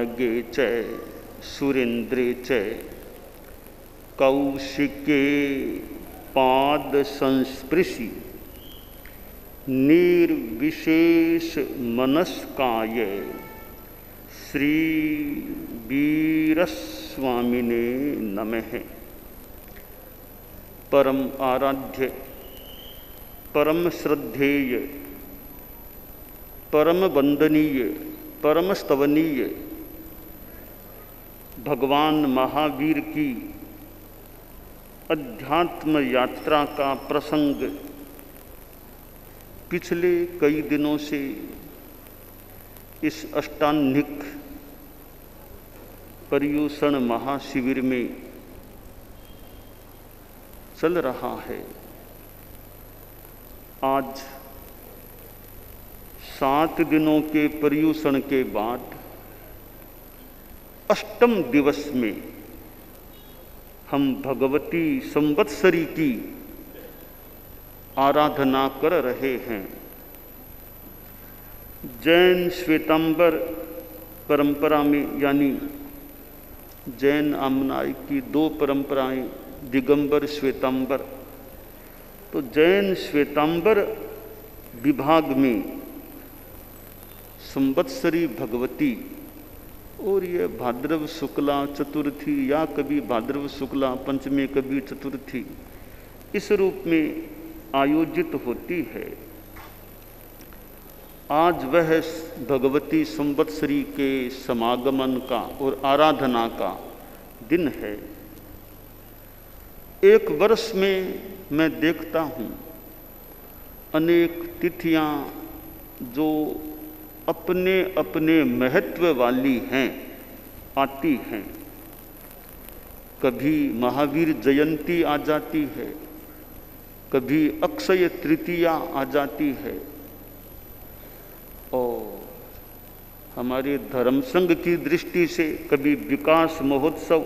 पवनगे च सुरेन्द्रे च कौशिके पाद संस्पृशि निर्विशेष मनस्काय श्री वीरस्वामिने नमः। परम आराध्य, परम श्रद्धेय, परम वंदनीय, परम स्तवनीय भगवान महावीर की अध्यात्म यात्रा का प्रसंग पिछले कई दिनों से इस अष्टांगिक पर्युषण महाशिविर में चल रहा है। आज 7 दिनों के पर्युषण के बाद अष्टम दिवस में हम भगवती संवत्सरी की आराधना कर रहे हैं। जैन श्वेतांबर परंपरा में, यानी जैन आमनाई की 2 परंपराएं, दिगंबर श्वेतांबर। तो जैन श्वेतांबर विभाग में संवत्सरी भगवती और ये भाद्रव शुक्ला चतुर्थी या कभी भाद्रव शुक्ला पंचमी कभी चतुर्थी इस रूप में आयोजित होती है। आज वह भगवती संवत्सरी के समागमन का और आराधना का दिन है। एक वर्ष में मैं देखता हूँ अनेक तिथियाँ जो अपने अपने महत्व वाली हैं आती हैं। कभी महावीर जयंती आ जाती है, कभी अक्षय तृतीया आ जाती है, और हमारे धर्म संघ की दृष्टि से कभी विकास महोत्सव,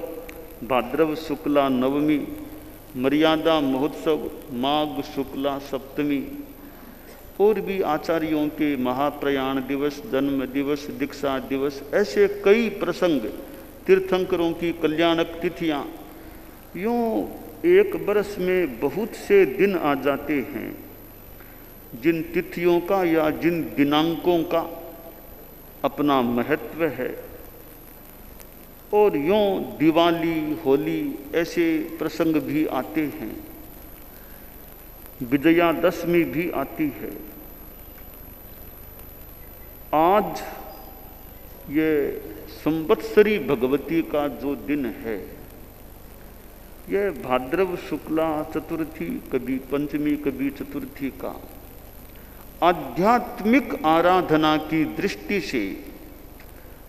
भाद्रव शुक्ला नवमी, मर्यादा महोत्सव, माघ शुक्ला सप्तमी, और भी आचार्यों के महाप्रयाण दिवस, जन्म दिवस, दीक्षा दिवस, ऐसे कई प्रसंग, तीर्थंकरों की कल्याणक तिथियाँ, यूँ एक बरस में बहुत से दिन आ जाते हैं जिन तिथियों का या जिन दिनांकों का अपना महत्व है। और यूँ दिवाली, होली ऐसे प्रसंग भी आते हैं, विजयादशमी भी आती है। आज ये संवत्सरी भगवती का जो दिन है, यह भाद्रव शुक्ला चतुर्थी, कभी पंचमी कभी चतुर्थी का आध्यात्मिक आराधना की दृष्टि से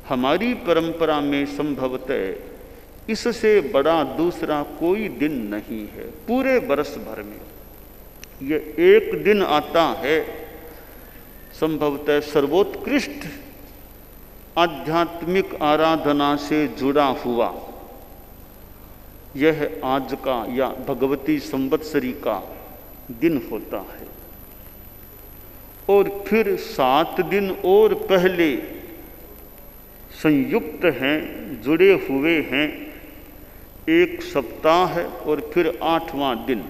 हमारी परंपरा में संभवतः इससे बड़ा दूसरा कोई दिन नहीं है। पूरे वर्ष भर में यह एक दिन आता है, संभवतः सर्वोत्कृष्ट आध्यात्मिक आराधना से जुड़ा हुआ यह आज का या भगवती संवत्सरी का दिन होता है। और फिर 7 दिन और पहले संयुक्त हैं, जुड़े हुए हैं, एक सप्ताह है और फिर 8वां दिन,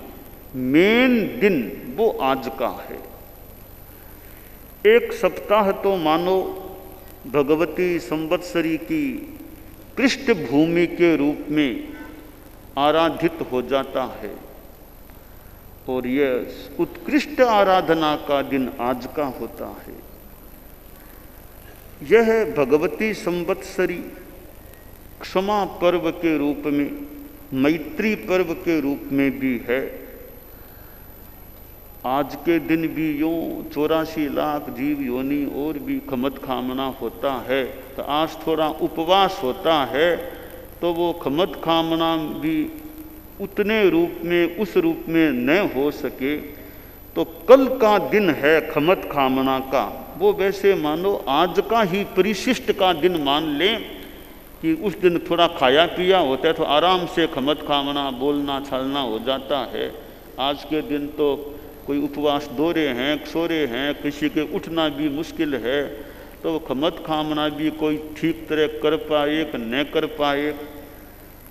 मेन दिन वो आज का है। एक सप्ताह तो मानो भगवती संवत्सरी की पृष्ठभूमि के रूप में आराधित हो जाता है, और यह उत्कृष्ट आराधना का दिन आज का होता है। यह भगवती संवत्सरी क्षमा पर्व के रूप में, मैत्री पर्व के रूप में भी है। आज के दिन भी यूँ 84 लाख जीव योनि और भी खमत खामना होता है, तो आज थोड़ा उपवास होता है, तो वो खमत खामना भी उतने रूप में, उस रूप में न हो सके, तो कल का दिन है खमत खामना का, वो वैसे मानो आज का ही परिशिष्ट का दिन मान लें कि उस दिन थोड़ा खाया पिया होता है तो आराम से खमत खामना, बोलना छलना हो जाता है। आज के दिन तो कोई उपवास दोहरे हैं, सोरे हैं, किसी के उठना भी मुश्किल है, तो वो खमत खामना भी कोई ठीक तरह कर पाए कि न कर पाए।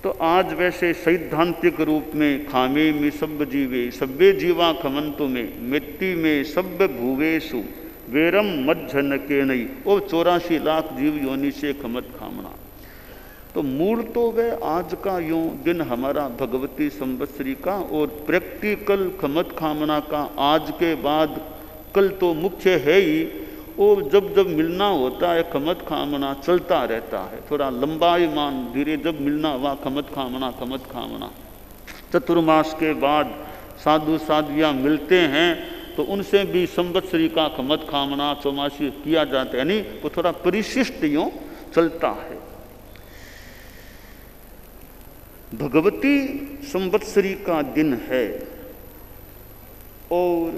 तो आज वैसे सैद्धांतिक रूप में खामे में सब जीवे सब्बे जीवा खमंतु में मिट्टी में सब भूवेशु वेरम मज्जन के नहीं, वो 84 लाख जीव योनि से खमत खामना। तो मूल तो वह आज का यूँ दिन हमारा भगवती संवत्सरी का, और प्रैक्टिकल खमत खामना का आज के बाद कल तो मुख्य है ही। और जब जब मिलना होता है खमत खामना चलता रहता है, थोड़ा लंबाईमान धीरे जब मिलना हुआ खमत खामना। चतुर्मास के बाद साधु साध्वियाँ मिलते हैं तो उनसे भी संवत्सरी का खमत खामना चौमासी किया जाता है, यानी वो थोड़ा परिशिष्ट यूँ चलता है। भगवती संवत्सरी का दिन है और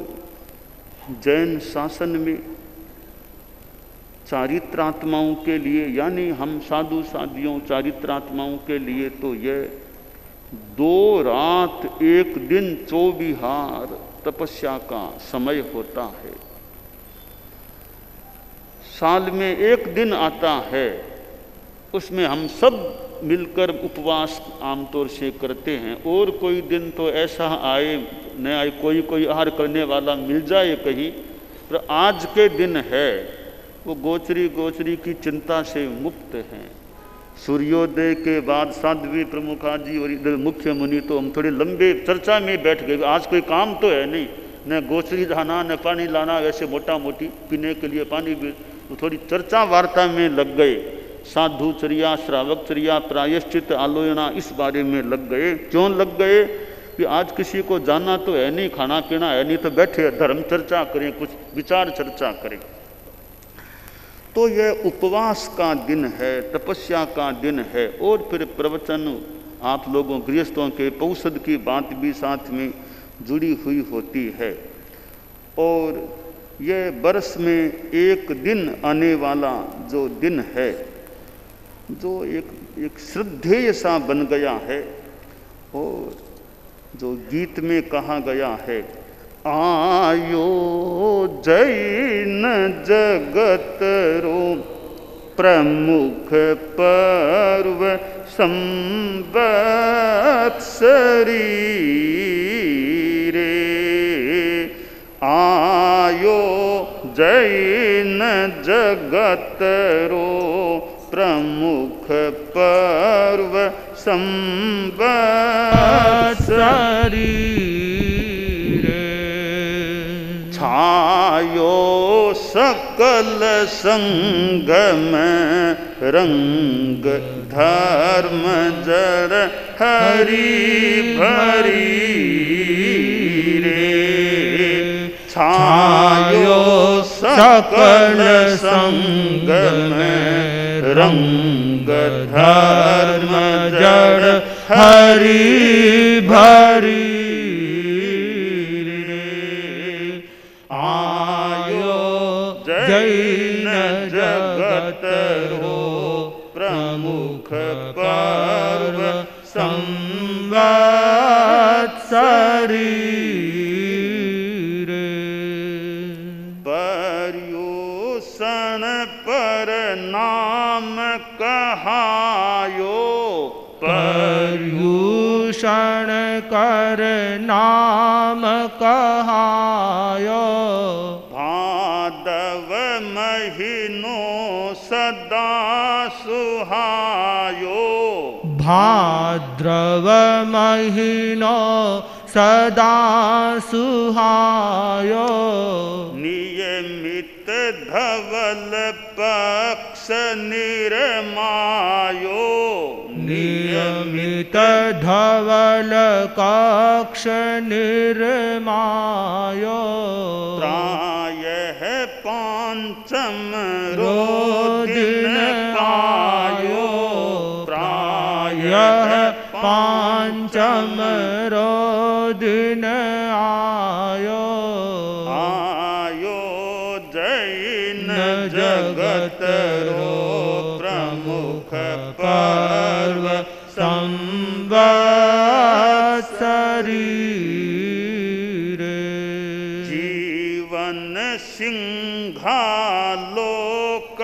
जैन शासन में चारित्रात्माओं के लिए, यानी हम साधु साधियों चारित्रात्माओं के लिए तो यह 2 रात 1 दिन 24 तपस्या का समय होता है। साल में 1 दिन आता है, उसमें हम सब मिलकर उपवास आमतौर से करते हैं। और कोई दिन तो ऐसा आए न आए, कोई आहार करने वाला मिल जाए कहीं, पर आज के दिन है वो गोचरी की चिंता से मुक्त हैं। सूर्योदय के बाद साध्वी प्रमुखा जी और इधर मुख्य मुनि तो हम थोड़े लंबे चर्चा में बैठ गए। आज कोई काम तो है नहीं, न गोचरी जाना न पानी लाना, वैसे मोटा मोटी पीने के लिए पानी भी, तो थोड़ी चर्चा वार्ता में लग गए। साधुचर्या श्रावकचर्या प्रायश्चित आलोचना इस बारे में लग गए। क्यों लग गए कि आज किसी को जाना तो है नहीं, खाना पीना है नहीं, तो बैठे धर्म चर्चा करें, कुछ विचार चर्चा करें। तो यह उपवास का दिन है, तपस्या का दिन है। और फिर प्रवचन आप लोगों गृहस्थों के पौषध की बात भी साथ में जुड़ी हुई होती है। और यह वर्ष में 1 दिन आने वाला जो दिन है, जो एक श्रद्धेय सा बन गया है। और जो गीत में कहा गया है, आयो जैन जगत रो प्रमुख पर्व संवत्सरी रे, आयो जैन जगत रो प्रमुख पर्व संवत्सरी रे, छायो सकल संग में रंग धर्म जड़ हरि भरी रे, छायो सकल संग में रंग धर्म जड़ हरि भरी रे, आयो जैन जगत रो प्रमुख पर्व संवत्सरी रे, पर्युषण पर नाम कहायो, पर्युषण कर नाम कहायो, भादव महीनो सदा सुहायो, भाद्रव महीनो सदा सुहायो, नियमित धवल पक्ष निर्मायो, नियमित धवल कक्ष निर्मायो, प्रायः पांचम रो दिन पायो, प्रायः पांचम रो दिन आयो, आयो जैन जगत रो प्रमुख पर्व संवत्सरी रे, जीवन सिंहालोक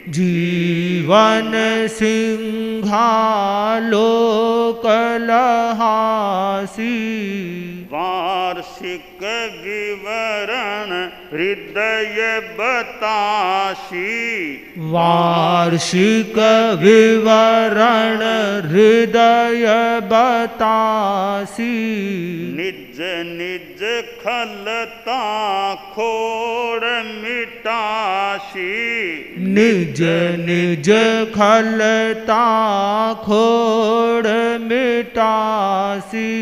जीवन सिंहालोकलहासी वार्षिक विवरण हृदय बतासी वार्षिक विवरण हृदय बतासी निज निज खलता खोड़ मिटासी निज निज खलता खोड़ मिटासी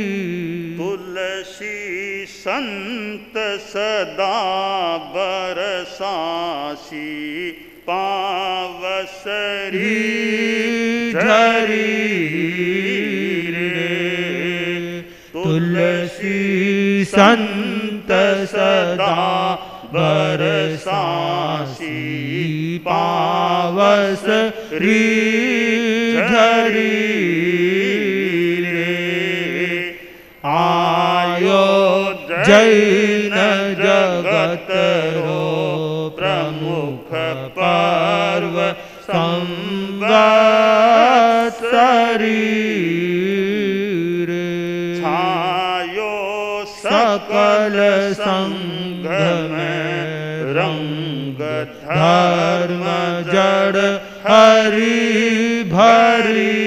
तुलसी संत सदा बरसासी पावसरी झरी तुलसी संत सदा बरसासी पावस झरी आयो जैन जगत रो प्रमुख पर्व संवत्सरी छायो सकल संग में रंग धर्म जड़ हरि भरी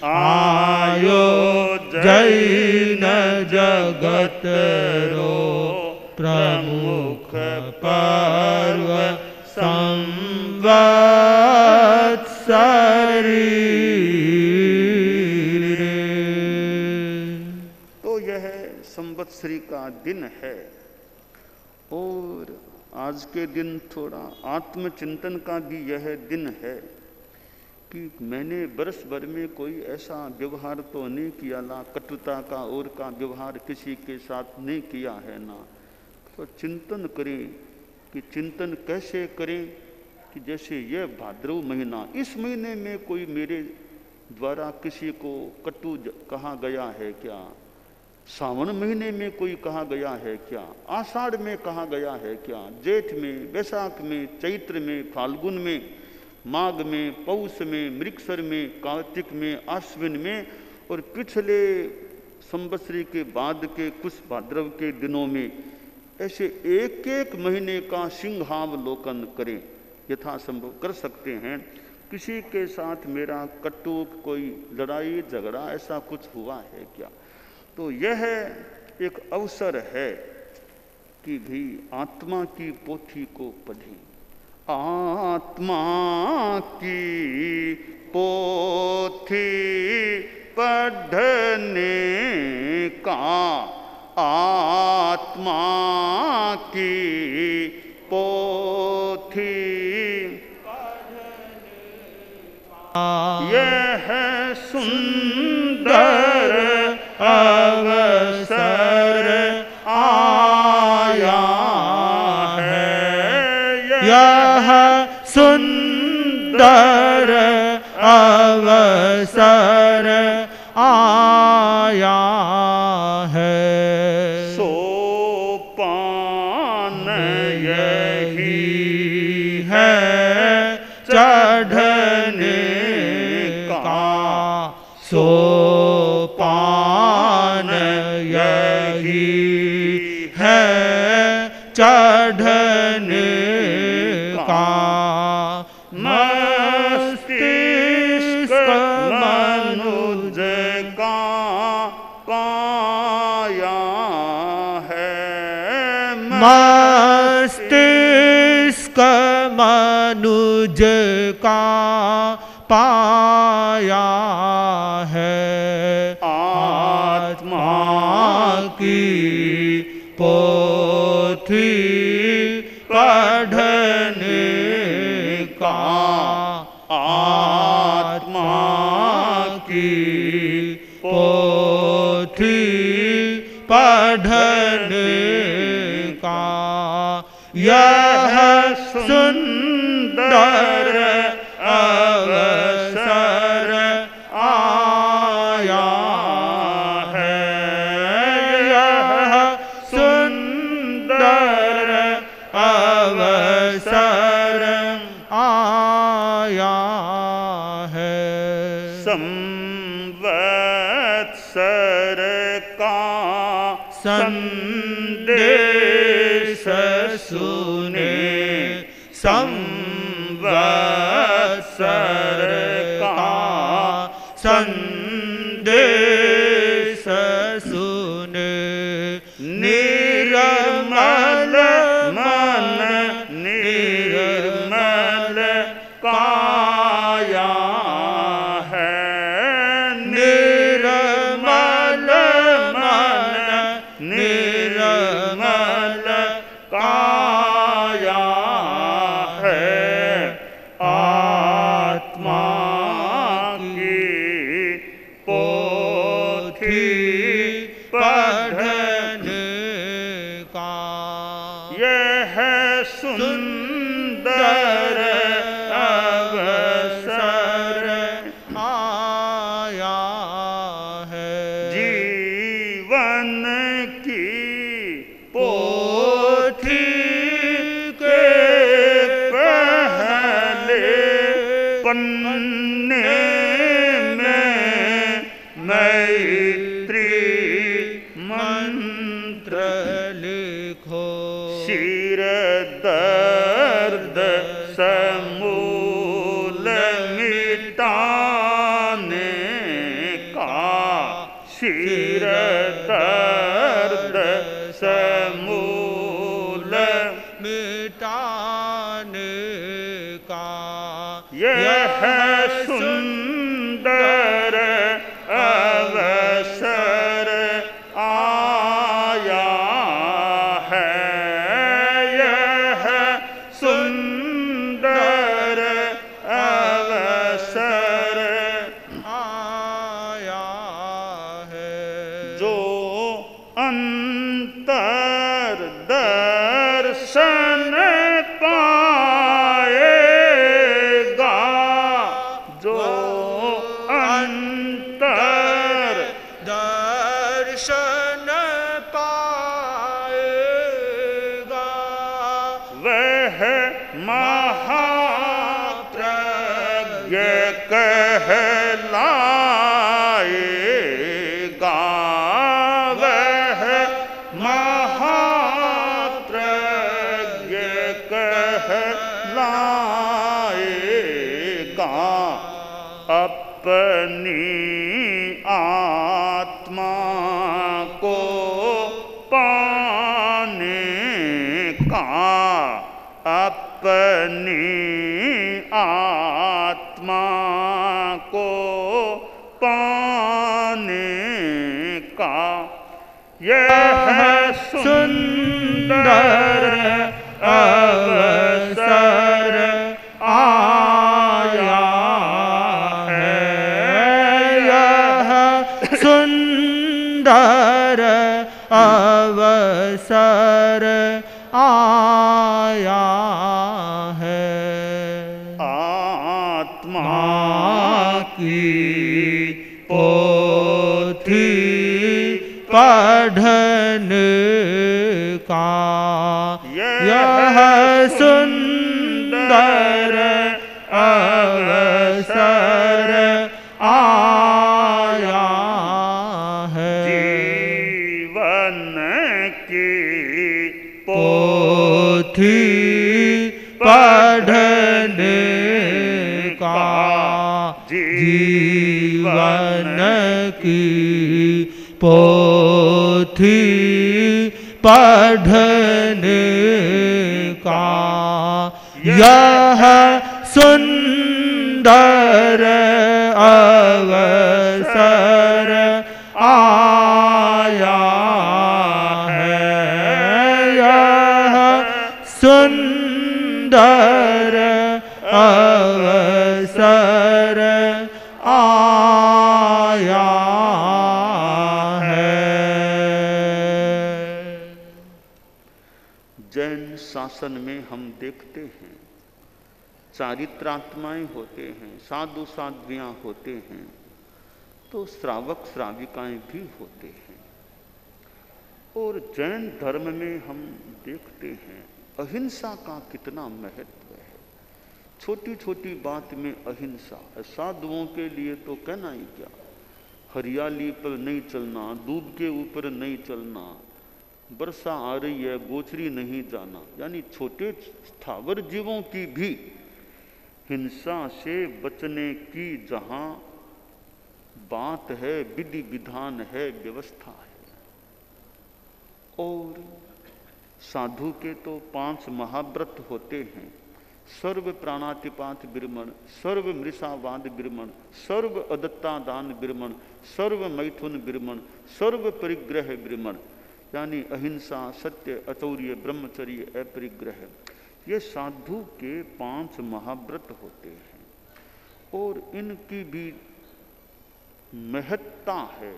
आयो जैन जगत रो प्रमुख पर्व संवत्सरी। तो यह संवत्सरी का दिन है और आज के दिन थोड़ा आत्मचिंतन का भी यह दिन है कि मैंने बरस भर में कोई ऐसा व्यवहार तो नहीं किया, ना कटुता का और का व्यवहार किसी के साथ नहीं किया है ना। तो चिंतन करें कि चिंतन कैसे करें कि जैसे यह भाद्रव महीना, इस महीने में कोई मेरे द्वारा किसी को कटु कहा गया है क्या? सावन महीने में कोई कहा गया है क्या? आषाढ़ में कहा गया है क्या? जेठ में, वैशाख में, चैत्र में, फाल्गुन में, माघ में, पौष में, मृगसर में, कार्तिक में, आश्विन में और पिछले संवत्सरी के बाद के कुछ भाद्रव के दिनों में ऐसे एक एक महीने का सिंहावलोकन करें। यथासंभव कर सकते हैं। किसी के साथ मेरा कटुक कोई लड़ाई झगड़ा ऐसा कुछ हुआ है क्या? तो यह एक अवसर है कि भी आत्मा की पोथी को पढ़ें। आत्मा की पोथी पढ़ने का, आत्मा की पोथी यह सुंदर अवसर आया है, यह सुंदर अवसर आया है। सोपान यही है चढ़ने का, सोपान यही है चढ़ने का। मस्तिष्क मनुज का पाया है, मस्तिष्क मनुज का पाया है। आत्मा की पोथी पढ़ने का, आत्मा की पोथी पढ़ने का यह सुंदर अवसर आया है, यह सुंदर अवसर आया है। संवत्सर का संदेश सुने, संवत्सर का संदेश सुने, निर्मल मन निर्मल काया है। निर्मल मन निर्मल काया है। आत्मा की पोथी पढ़ने का यह सुंदर अवसर आया है। जीवन की पोथी के पहले पन्ने में मैत्री मंत्र लिखो। सिर दर्द समूल मिटाने का, सिर दर्द समूल मिटाने का यह सुंदर अवसर आया है। यह सुंदर अवसर आया है। जो अंतर दर्शन पाएगा, जो अंतर दर्शन पाएगा, वह महाप्रज्ञ कहलाएगा। वह महाप्रज्ञ कहलाएगा। अपनी आत्मा को पाने का, अपनी आत्मा को पाने का यह सुंदर अवसर आया है। यह सुंदर अवसर आया है। आत्मा की पोथी पढ़ने का यह सुंदर अवसर आया है। जीवन की पोथी पढ़ने का, जीवन की पोथी पढ़ने का यह सुंदर अवसर आया है। यह सुंदर अवसर आया है। जैन शासन में हम देखते हैं चारित्रात्माएं होते हैं, साधु साध्वियां होते हैं, तो श्रावक श्राविकाएं भी होते हैं। और जैन धर्म में हम देखते हैं अहिंसा का कितना महत्व है। छोटी छोटी बात में अहिंसा। साधुओं के लिए तो कहना ही क्या, हरियाली पर नहीं चलना, दूध के ऊपर नहीं चलना, वर्षा आ रही है गोचरी नहीं जाना, यानी छोटे स्थावर जीवों की भी हिंसा से बचने की जहां बात है, विधि विधान है, व्यवस्था है। और साधु के तो 5 महाव्रत होते हैं। सर्व प्राणातिपात विरमण, सर्व मृषावाद विरमण, सर्व अदत्ता दान विरमण, सर्व मैथुन विरमण, सर्व परिग्रह विरमण, यानी अहिंसा, सत्य, अचौर्य, ब्रह्मचर्य, अपरिग्रह। ये साधु के 5 महाव्रत होते हैं और इनकी भी महत्ता है।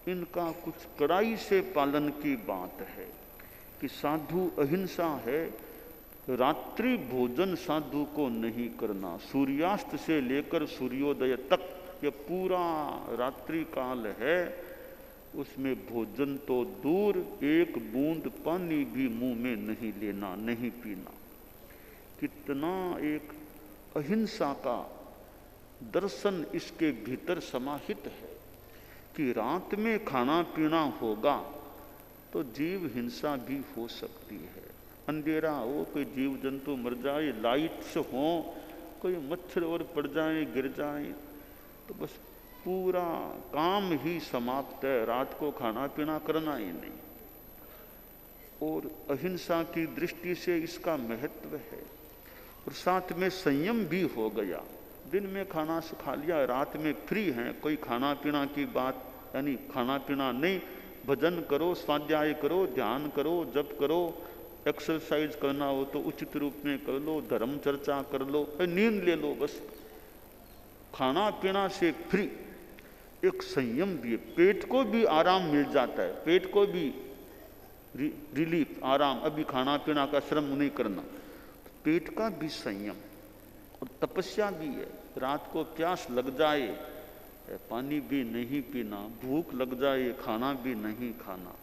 इनका कुछ कड़ाई से पालन की बात है कि साधु अहिंसा है। रात्रि भोजन साधु को नहीं करना। सूर्यास्त से लेकर सूर्योदय तक ये पूरा रात्रि काल है, उसमें भोजन तो दूर, एक बूंद पानी भी मुंह में नहीं लेना, नहीं पीना। कितना एक अहिंसा का दर्शन इसके भीतर समाहित है कि रात में खाना पीना होगा तो जीव हिंसा भी हो सकती है। अंधेरा हो, कोई जीव जंतु मर जाए, लाइट्स हो, कोई मच्छर और पड़ जाए, गिर जाए, तो बस पूरा काम ही समाप्त है, रात को खाना पीना करना ही नहीं। और अहिंसा की दृष्टि से इसका महत्व है। और साथ में संयम भी हो गया। दिन में खाना खा लिया, रात में फ्री हैं, कोई खाना पीना की बात, यानी खाना पीना नहीं, भजन करो, स्वाध्याय करो, ध्यान करो, जप करो, एक्सरसाइज करना हो तो उचित रूप में कर लो, धर्म चर्चा कर लो, नींद ले लो, बस खाना पीना से फ्री। एक संयम भी है, पेट को भी आराम मिल जाता है, पेट को भी रिलीफ, आराम। अभी खाना पीना का श्रम नहीं करना, पेट का भी संयम। और तपस्या भी है, रात को प्यास लग जाए पानी भी नहीं पीना, भूख लग जाए खाना भी नहीं खाना,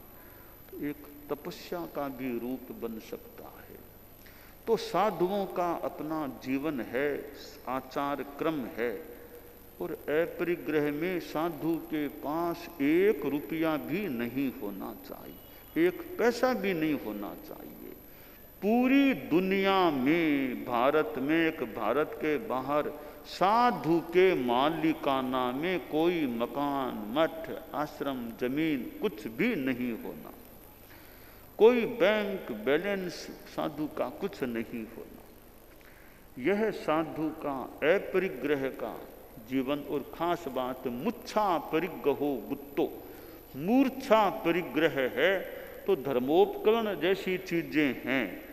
तो एक तपस्या का भी रूप बन सकता है। तो साधुओं का अपना जीवन है, आचार क्रम है। और अपरिग्रह में साधु के पास 1 रुपया भी नहीं होना चाहिए, 1 पैसा भी नहीं होना चाहिए। पूरी दुनिया में, भारत में, एक भारत के बाहर साधु के मालिकाना में कोई मकान, मठ, आश्रम, जमीन कुछ भी नहीं होना, कोई बैंक बैलेंस साधु का कुछ नहीं होना। यह साधु का अपरिग्रह का जीवन। और खास बात, मुच्छा परिग्रहो गुत्तो, मूर्छा परिग्रह है। तो धर्मोपकरण जैसी चीजें हैं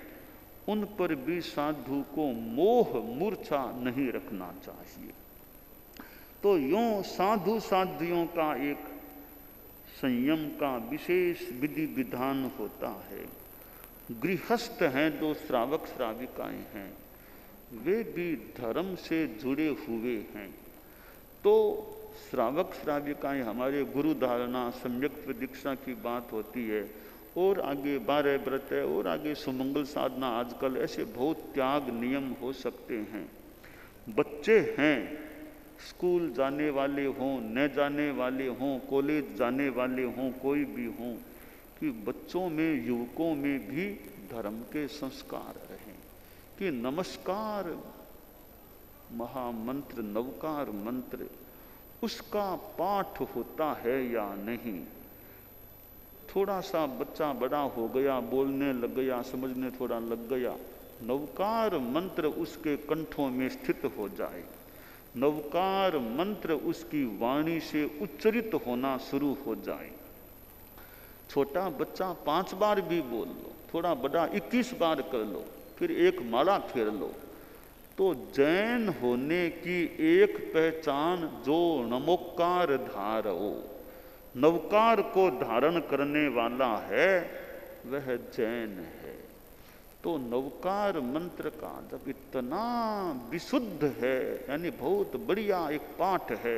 उन पर भी साधु को मोह मूर्छा नहीं रखना चाहिए। तो यूं साधु साध्वियों का एक संयम का विशेष विधि विधान होता है। गृहस्थ हैं जो श्रावक श्राविकाएं हैं, वे भी धर्म से जुड़े हुए हैं। तो श्रावक श्राविकाएं हमारे गुरु धारणा, सम्यक दीक्षा की बात होती है, और आगे 12 व्रत है, और आगे सुमंगल साधना, आजकल ऐसे बहुत त्याग नियम हो सकते हैं। बच्चे हैं, स्कूल जाने वाले हों, न जाने वाले हों, कॉलेज जाने वाले हों, कोई भी हों, कि बच्चों में, युवकों में भी धर्म के संस्कार रहें कि नमस्कार महामंत्र, नवकार मंत्र, उसका पाठ होता है या नहीं। थोड़ा सा बच्चा बड़ा हो गया, बोलने लग गया, समझने थोड़ा लग गया, नवकार मंत्र उसके कंठों में स्थित हो जाए, नवकार मंत्र उसकी वाणी से उच्चरित होना शुरू हो जाए। छोटा बच्चा 5 बार भी बोल लो, थोड़ा बड़ा 21 बार कर लो, फिर एक माला फेर लो, तो जैन होने की एक पहचान जो नमोकार धारो, नवकार को धारण करने वाला है, वह जैन है। तो नवकार मंत्र का जब इतना विशुद्ध है, यानी बहुत बढ़िया एक पाठ है,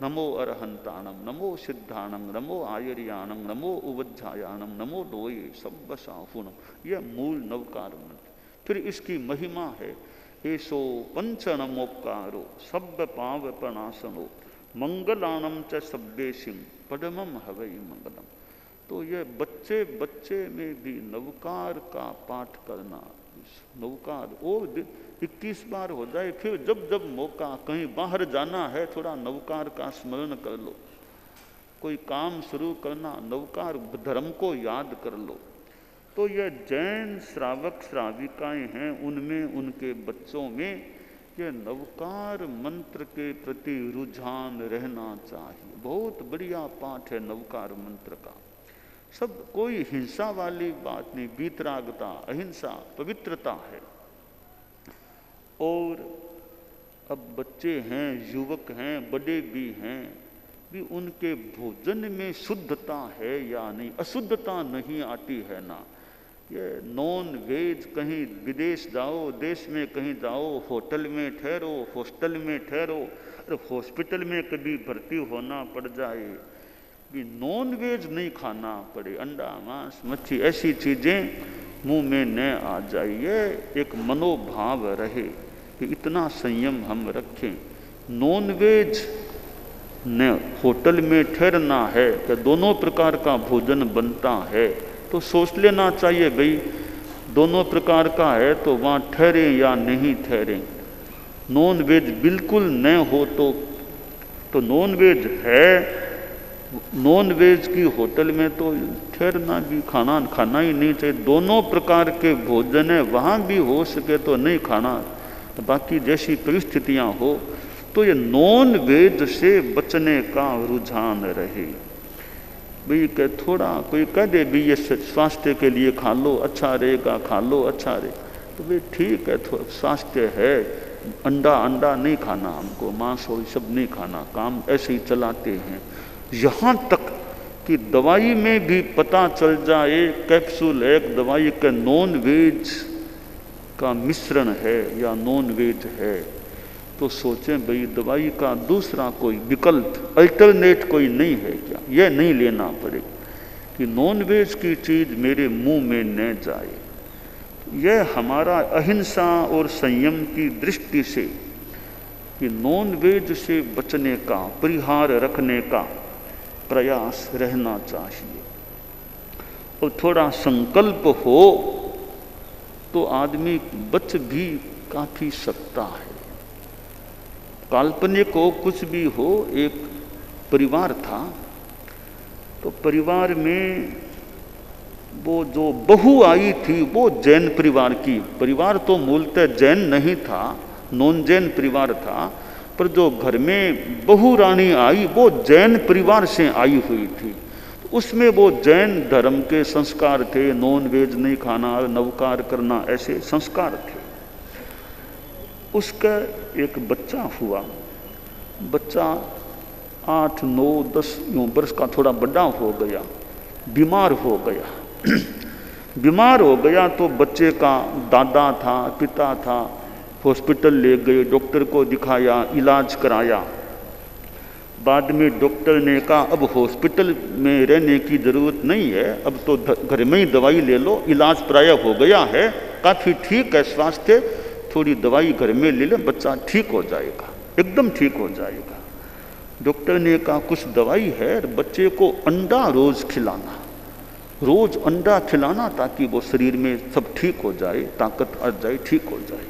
नमो अरहंताणम, नमो सिद्धाणम, नमो आयर्याणम, नमो उवज्जायाणम, नमो डोये सब साहुणम। यह मूल नवकार मंत्र। फिर इसकी महिमा है, एसो पंचनमोपकारो सब पाव प्रणाशनो मंगलानम च सब्बेसिम पदमम हवै मंगलम। तो ये बच्चे बच्चे में भी नवकार का पाठ करना, नवकार और 21 बार हो जाए। फिर जब जब मौका, कहीं बाहर जाना है थोड़ा नवकार का स्मरण कर लो, कोई काम शुरू करना नवकार धर्म को याद कर लो। तो यह जैन श्रावक श्राविकाएं हैं, उनमें उनके बच्चों में ये नवकार मंत्र के प्रति रुझान रहना चाहिए। बहुत बढ़िया पाठ है नवकार मंत्र का। सब कोई हिंसा वाली बात नहीं, वीतरागता, अहिंसा, पवित्रता है। और अब बच्चे हैं, युवक हैं, बड़े भी हैं, भी उनके भोजन में शुद्धता है या नहीं, अशुद्धता नहीं आती है ना। ये नॉन वेज, कहीं विदेश जाओ, देश में कहीं जाओ, होटल में ठहरो, हॉस्टल में ठहरो, अरे हॉस्पिटल में कभी भर्ती होना पड़ जाए भी नॉन वेज नहीं खाना पड़े, अंडा मांस मच्छी ऐसी चीज़ें मुंह में न आ जाइए। एक मनोभाव रहे कि इतना संयम हम रखें। नॉन वेज न होटल में ठहरना है कि दोनों प्रकार का भोजन बनता है, तो सोच लेना चाहिए भाई दोनों प्रकार का है तो वहाँ ठहरे या नहीं ठहरे। नॉन वेज बिल्कुल न हो तो नॉन वेज है, नॉन वेज की होटल में तो ठहरना भी खाना ही नहीं चाहिए। दोनों प्रकार के भोजन है, वहाँ भी हो सके तो नहीं खाना, बाकी जैसी परिस्थितियाँ हो। तो ये नॉन वेज से बचने का रुझान रहे। भाई कह थोड़ा कोई कह दे भी ये स्वास्थ्य के लिए खा लो अच्छा रहेगा, खा लो अच्छा रहेगा, तो भाई ठीक है, थोड़ा स्वास्थ्य है, अंडा नहीं खाना हमको, मांस और सब नहीं खाना, काम ऐसे ही चलाते हैं। यहाँ तक कि दवाई में भी पता चल जाए कैप्सूल एक दवाई का नॉन वेज का मिश्रण है या नॉन वेज है, तो सोचें भाई दवाई का दूसरा कोई विकल्प, अल्टरनेट कोई नहीं है क्या, यह नहीं लेना पड़े कि नॉन वेज की चीज़ मेरे मुंह में न जाए। यह हमारा अहिंसा और संयम की दृष्टि से कि नॉन वेज से बचने का, परिहार रखने का प्रयास रहना चाहिए। और थोड़ा संकल्प हो तो आदमी बच भी काफ़ी सकता है। काल्पनिक हो कुछ भी हो, एक परिवार था, तो परिवार में वो जो बहू आई थी वो जैन परिवार की, परिवार तो मूलतः जैन नहीं था, नॉन जैन परिवार था, पर जो घर में बहू रानी आई वो जैन परिवार से आई हुई थी। तो उसमें वो जैन धर्म के संस्कार थे, नॉन वेज नहीं खाना, नवकार करना, ऐसे संस्कार थे। उसका एक बच्चा हुआ, बच्चा 8, 9, 10 वर्ष का थोड़ा बड़ा हो गया, बीमार हो गया। बीमार हो गया तो बच्चे का दादा था, पिता था, हॉस्पिटल ले गए, डॉक्टर को दिखाया, इलाज कराया। बाद में डॉक्टर ने कहा अब हॉस्पिटल में रहने की ज़रूरत नहीं है, अब तो घर में ही दवाई ले लो, इलाज प्राय हो गया है, काफ़ी ठीक है स्वास्थ्य, थोड़ी दवाई घर में ले ले, बच्चा ठीक हो जाएगा, एकदम ठीक हो जाएगा। डॉक्टर ने कहा कुछ दवाई है, बच्चे को अंडा रोज़ खिलाना, रोज़ अंडा खिलाना ताकि वो शरीर में सब ठीक हो जाए, ताकत आ जाए, ठीक हो जाए।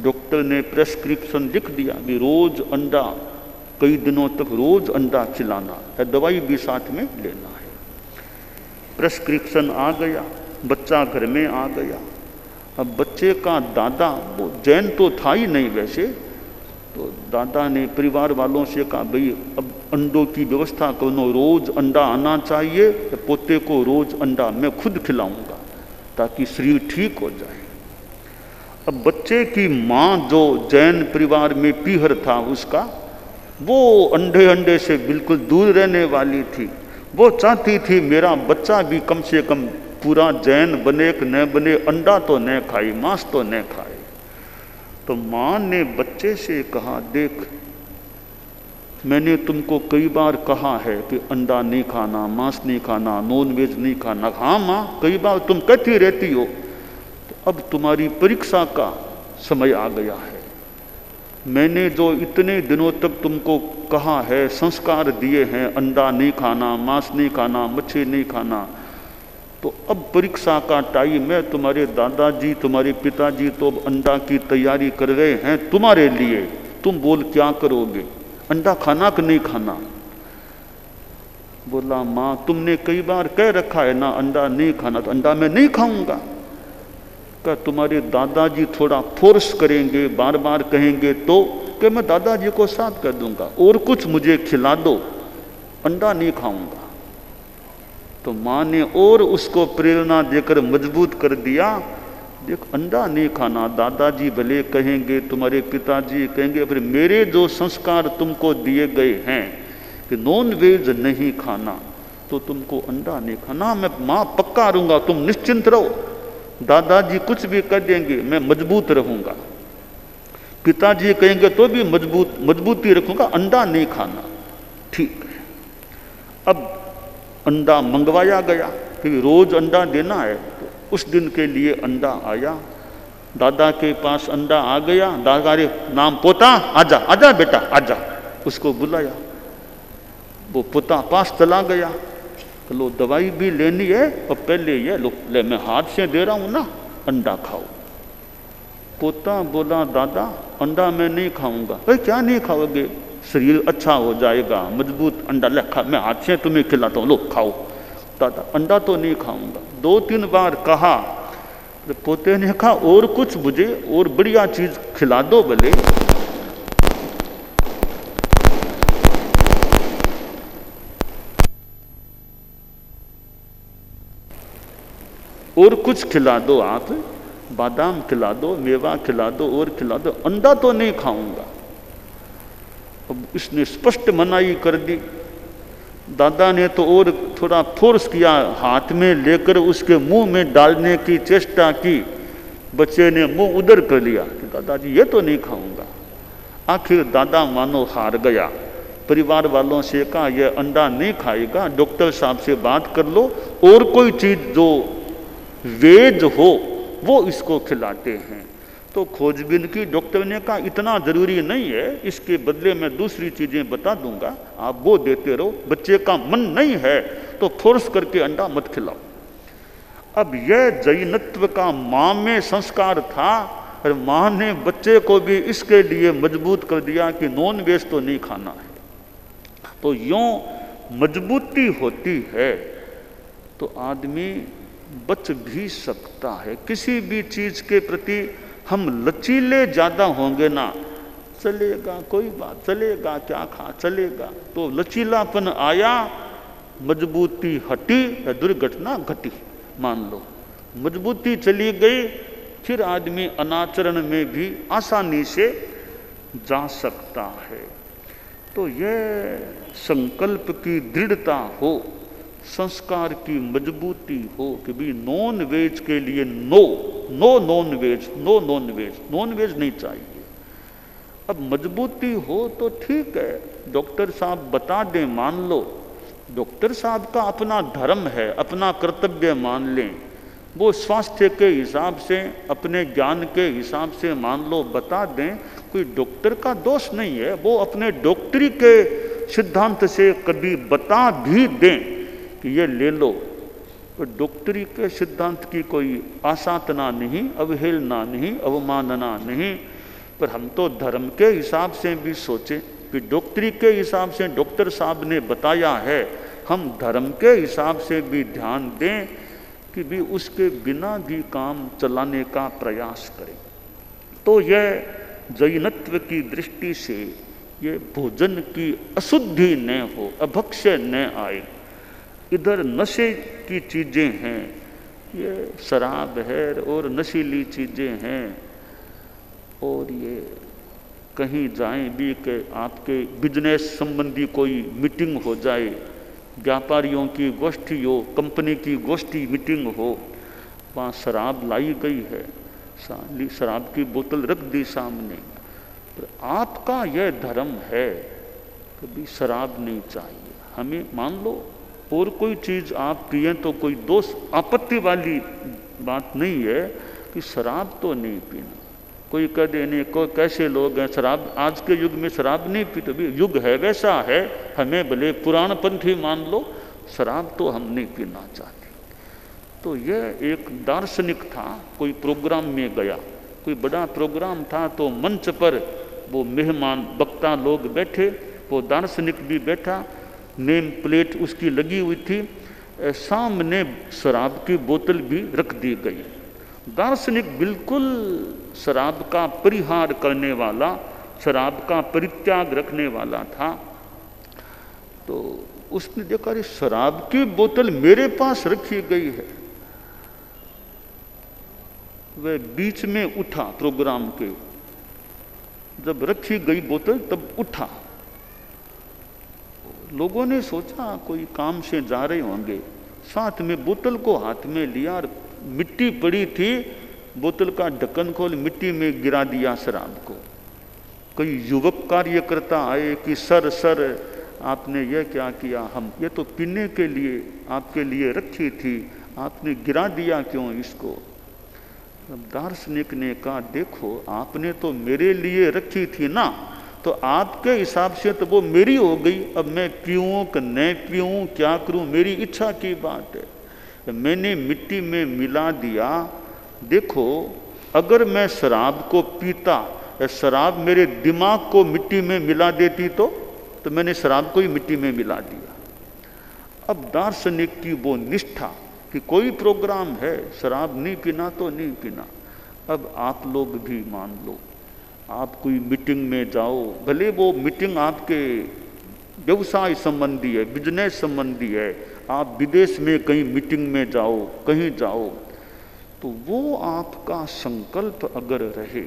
डॉक्टर ने प्रेस्क्रिप्शन लिख दिया कि रोज़ अंडा, कई दिनों तक रोज़ अंडा खिलाना है, दवाई भी साथ में लेना है। प्रेस्क्रिप्शन आ गया, बच्चा घर में आ गया। अब बच्चे का दादा, वो जैन तो था ही नहीं वैसे, तो दादा ने परिवार वालों से कहा भाई अब अंडों की व्यवस्था करो, रोज़ अंडा आना चाहिए, पोते को रोज़ अंडा मैं खुद खिलाऊंगा ताकि शरीर ठीक हो जाए। अब बच्चे की माँ जो जैन परिवार में पीहर था उसका, वो अंडे से बिल्कुल दूर रहने वाली थी। वो चाहती थी मेरा बच्चा भी कम से कम पूरा जैन बने कि न बने, अंडा तो न खाए, मांस तो न खाए। तो माँ ने बच्चे से कहा देख मैंने तुमको कई बार कहा है कि अंडा नहीं खाना, मांस नहीं खाना, नॉन वेज नहीं खाना। हाँ माँ, कई बार तुम कहती रहती हो। तो अब तुम्हारी परीक्षा का समय आ गया है। मैंने जो इतने दिनों तक तुमको कहा है, संस्कार दिए हैं, अंडा नहीं खाना, मांस नहीं खाना, मच्छी नहीं खाना, तो अब परीक्षा का टाइम है। तुम्हारे दादाजी, तुम्हारे पिताजी तो अब अंडा की तैयारी कर रहे हैं तुम्हारे लिए। तुम बोल क्या करोगे, अंडा खाना कि नहीं खाना? बोला माँ तुमने कई बार कह रखा है ना अंडा नहीं खाना, तो अंडा मैं नहीं खाऊंगा। क्या तुम्हारे दादाजी थोड़ा फोर्स करेंगे, बार बार कहेंगे तो कि मैं दादाजी को साथ कर दूंगा, और कुछ मुझे खिला दो, अंडा नहीं खाऊंगा। तो माँ ने और उसको प्रेरणा देकर मजबूत कर दिया। देख अंडा नहीं खाना, दादाजी भले कहेंगे, तुम्हारे पिताजी कहेंगे, फिर मेरे जो संस्कार तुमको दिए गए हैं कि नॉन वेज नहीं खाना, तो तुमको अंडा नहीं खाना। मैं माँ पक्का रहूंगा, तुम निश्चिंत रहो। दादाजी कुछ भी कर देंगे, मैं मजबूत रहूंगा। पिताजी कहेंगे तो भी मजबूती रखूंगा, अंडा नहीं खाना। ठीक है। अब अंडा मंगवाया गया, क्योंकि रोज अंडा देना है। तो उस दिन के लिए अंडा आया। दादा के पास अंडा आ गया। दादा रे नाम पोता, आजा आजा बेटा आजा, उसको बुलाया। वो पोता पास चला गया। तो लो दवाई भी लेनी है, और पहले ये लो ले, मैं हाथ से दे रहा हूं ना, अंडा खाओ। पोता बोला दादा अंडा मैं नहीं खाऊंगा। भाई क्या नहीं खाओगे, शरीर अच्छा हो जाएगा, मजबूत अंडा ले खा, मैं हाथ से तुम्हें खिलाता हूँ, लो खाओ। दादा अंडा तो नहीं खाऊंगा। 2-3 बार कहा। तो पोते ने कहा और कुछ मुझे और बढ़िया चीज खिला दो भले। और कुछ खिला दो, आप बादाम खिला दो, मेवा खिला दो, और खिला दो, अंडा तो नहीं खाऊंगा। अब इसने स्पष्ट मनाही कर दी। दादा ने तो और थोड़ा फोर्स किया, हाथ में लेकर उसके मुंह में डालने की चेष्टा की। बच्चे ने मुंह उधर कर लिया कि दादाजी ये तो नहीं खाऊंगा। आखिर दादा मानो हार गया। परिवार वालों से कहा यह अंडा नहीं खाएगा, डॉक्टर साहब से बात कर लो, और कोई चीज जो वेज हो वो इसको खिलाते हैं। तो खोजबीन की डॉक्टर ने कहा इतना जरूरी नहीं है, इसके बदले मैं दूसरी चीजें बता दूंगा, आप वो देते रहो। बच्चे का मन नहीं है तो फोर्स करके अंडा मत खिलाओ। अब यह जैनत्व का माँ में संस्कार था, और माँ ने बच्चे को भी इसके लिए मजबूत कर दिया कि नॉन वेज तो नहीं खाना है। तो यूं मजबूती होती है तो आदमी बच भी सकता है। किसी भी चीज के प्रति हम लचीले ज्यादा होंगे ना, चलेगा कोई बात, चलेगा क्या खा चलेगा, तो लचीलापन आया, मजबूती हटी, दुर्घटना घटी। मान लो मजबूती चली गई, फिर आदमी अनाचरण में भी आसानी से जा सकता है। तो यह संकल्प की दृढ़ता हो, संस्कार की मजबूती हो कि भी नॉन वेज के लिए no non veg, no non veg नहीं चाहिए। अब मजबूती हो तो ठीक है, डॉक्टर साहब बता दें, मान लो। डॉक्टर साहब का अपना धर्म है, अपना कर्तव्य मान लें। वो स्वास्थ्य के हिसाब से, अपने ज्ञान के हिसाब से मान लो बता दें, कोई डॉक्टर का दोष नहीं है। वो अपने डॉक्टरी के सिद्धांत से कभी बता भी दें कि ये ले लो, तो डॉक्टरी के सिद्धांत की कोई आसातना नहीं, अवहेलना नहीं, अवमानना नहीं। पर हम तो धर्म के हिसाब से भी सोचें कि डॉक्टरी के हिसाब से डॉक्टर साहब ने बताया है, हम धर्म के हिसाब से भी ध्यान दें कि भी उसके बिना भी काम चलाने का प्रयास करें। तो यह जैनत्व की दृष्टि से ये भोजन की अशुद्धि न हो, अभक्ष्य न आए। इधर नशे की चीज़ें हैं, ये शराब है और नशीली चीज़ें हैं, और ये कहीं जाएं भी कि आपके बिजनेस संबंधी कोई मीटिंग हो जाए, व्यापारियों की गोष्ठी हो, कंपनी की गोष्ठी मीटिंग हो, वहाँ शराब लाई गई है, शराब की बोतल रख दी सामने। तो आपका यह धर्म है कभी शराब नहीं चाहिए हमें। मान लो और कोई चीज़ आप पिए तो कोई दोष आपत्ति वाली बात नहीं है कि शराब तो नहीं पीना। कोई कह देने को कैसे लोग हैं शराब आज के युग में शराब नहीं पीते, भी युग है वैसा है, हमें भले पुराणपंथी मान लो, शराब तो हम नहीं पीना चाहते। तो यह एक दार्शनिक था, कोई प्रोग्राम में गया, कोई बड़ा प्रोग्राम था तो मंच पर वो मेहमान वक्ता लोग बैठे, वो दार्शनिक भी बैठा, नेम प्लेट उसकी लगी हुई थी, सामने शराब की बोतल भी रख दी गई। दार्शनिक बिल्कुल शराब का परिहार करने वाला, शराब का परित्याग रखने वाला था। तो उसने देखा अरे शराब की बोतल मेरे पास रखी गई है। वह बीच में उठा प्रोग्राम के, जब रखी गई बोतल तब उठा। लोगों ने सोचा कोई काम से जा रहे होंगे, साथ में बोतल को हाथ में लिया, मिट्टी पड़ी थी, बोतल का ढक्कन खोल मिट्टी में गिरा दिया शराब को। कई युवक कार्यकर्ता आए कि सर आपने यह क्या किया, हम ये तो पीने के लिए आपके लिए रखी थी, आपने गिरा दिया क्यों इसको। दार्शनिक ने कहा देखो आपने तो मेरे लिए रखी थी ना, तो आपके हिसाब से तो वो मेरी हो गई, अब मैं पीऊँ कि नहीं पीऊँ, क्या करूँ, मेरी इच्छा की बात है। मैंने मिट्टी में मिला दिया। देखो अगर मैं शराब को पीता, शराब मेरे दिमाग को मिट्टी में मिला देती तो मैंने शराब को ही मिट्टी में मिला दिया। अब दार्शनिक की वो निष्ठा कि कोई प्रोग्राम है शराब नहीं पीना तो नहीं पीना। अब आप लोग भी मान लो, आप कोई मीटिंग में जाओ, भले वो मीटिंग आपके व्यवसाय संबंधी है, बिजनेस संबंधी है, आप विदेश में कहीं मीटिंग में जाओ, कहीं जाओ, तो वो आपका संकल्प अगर रहे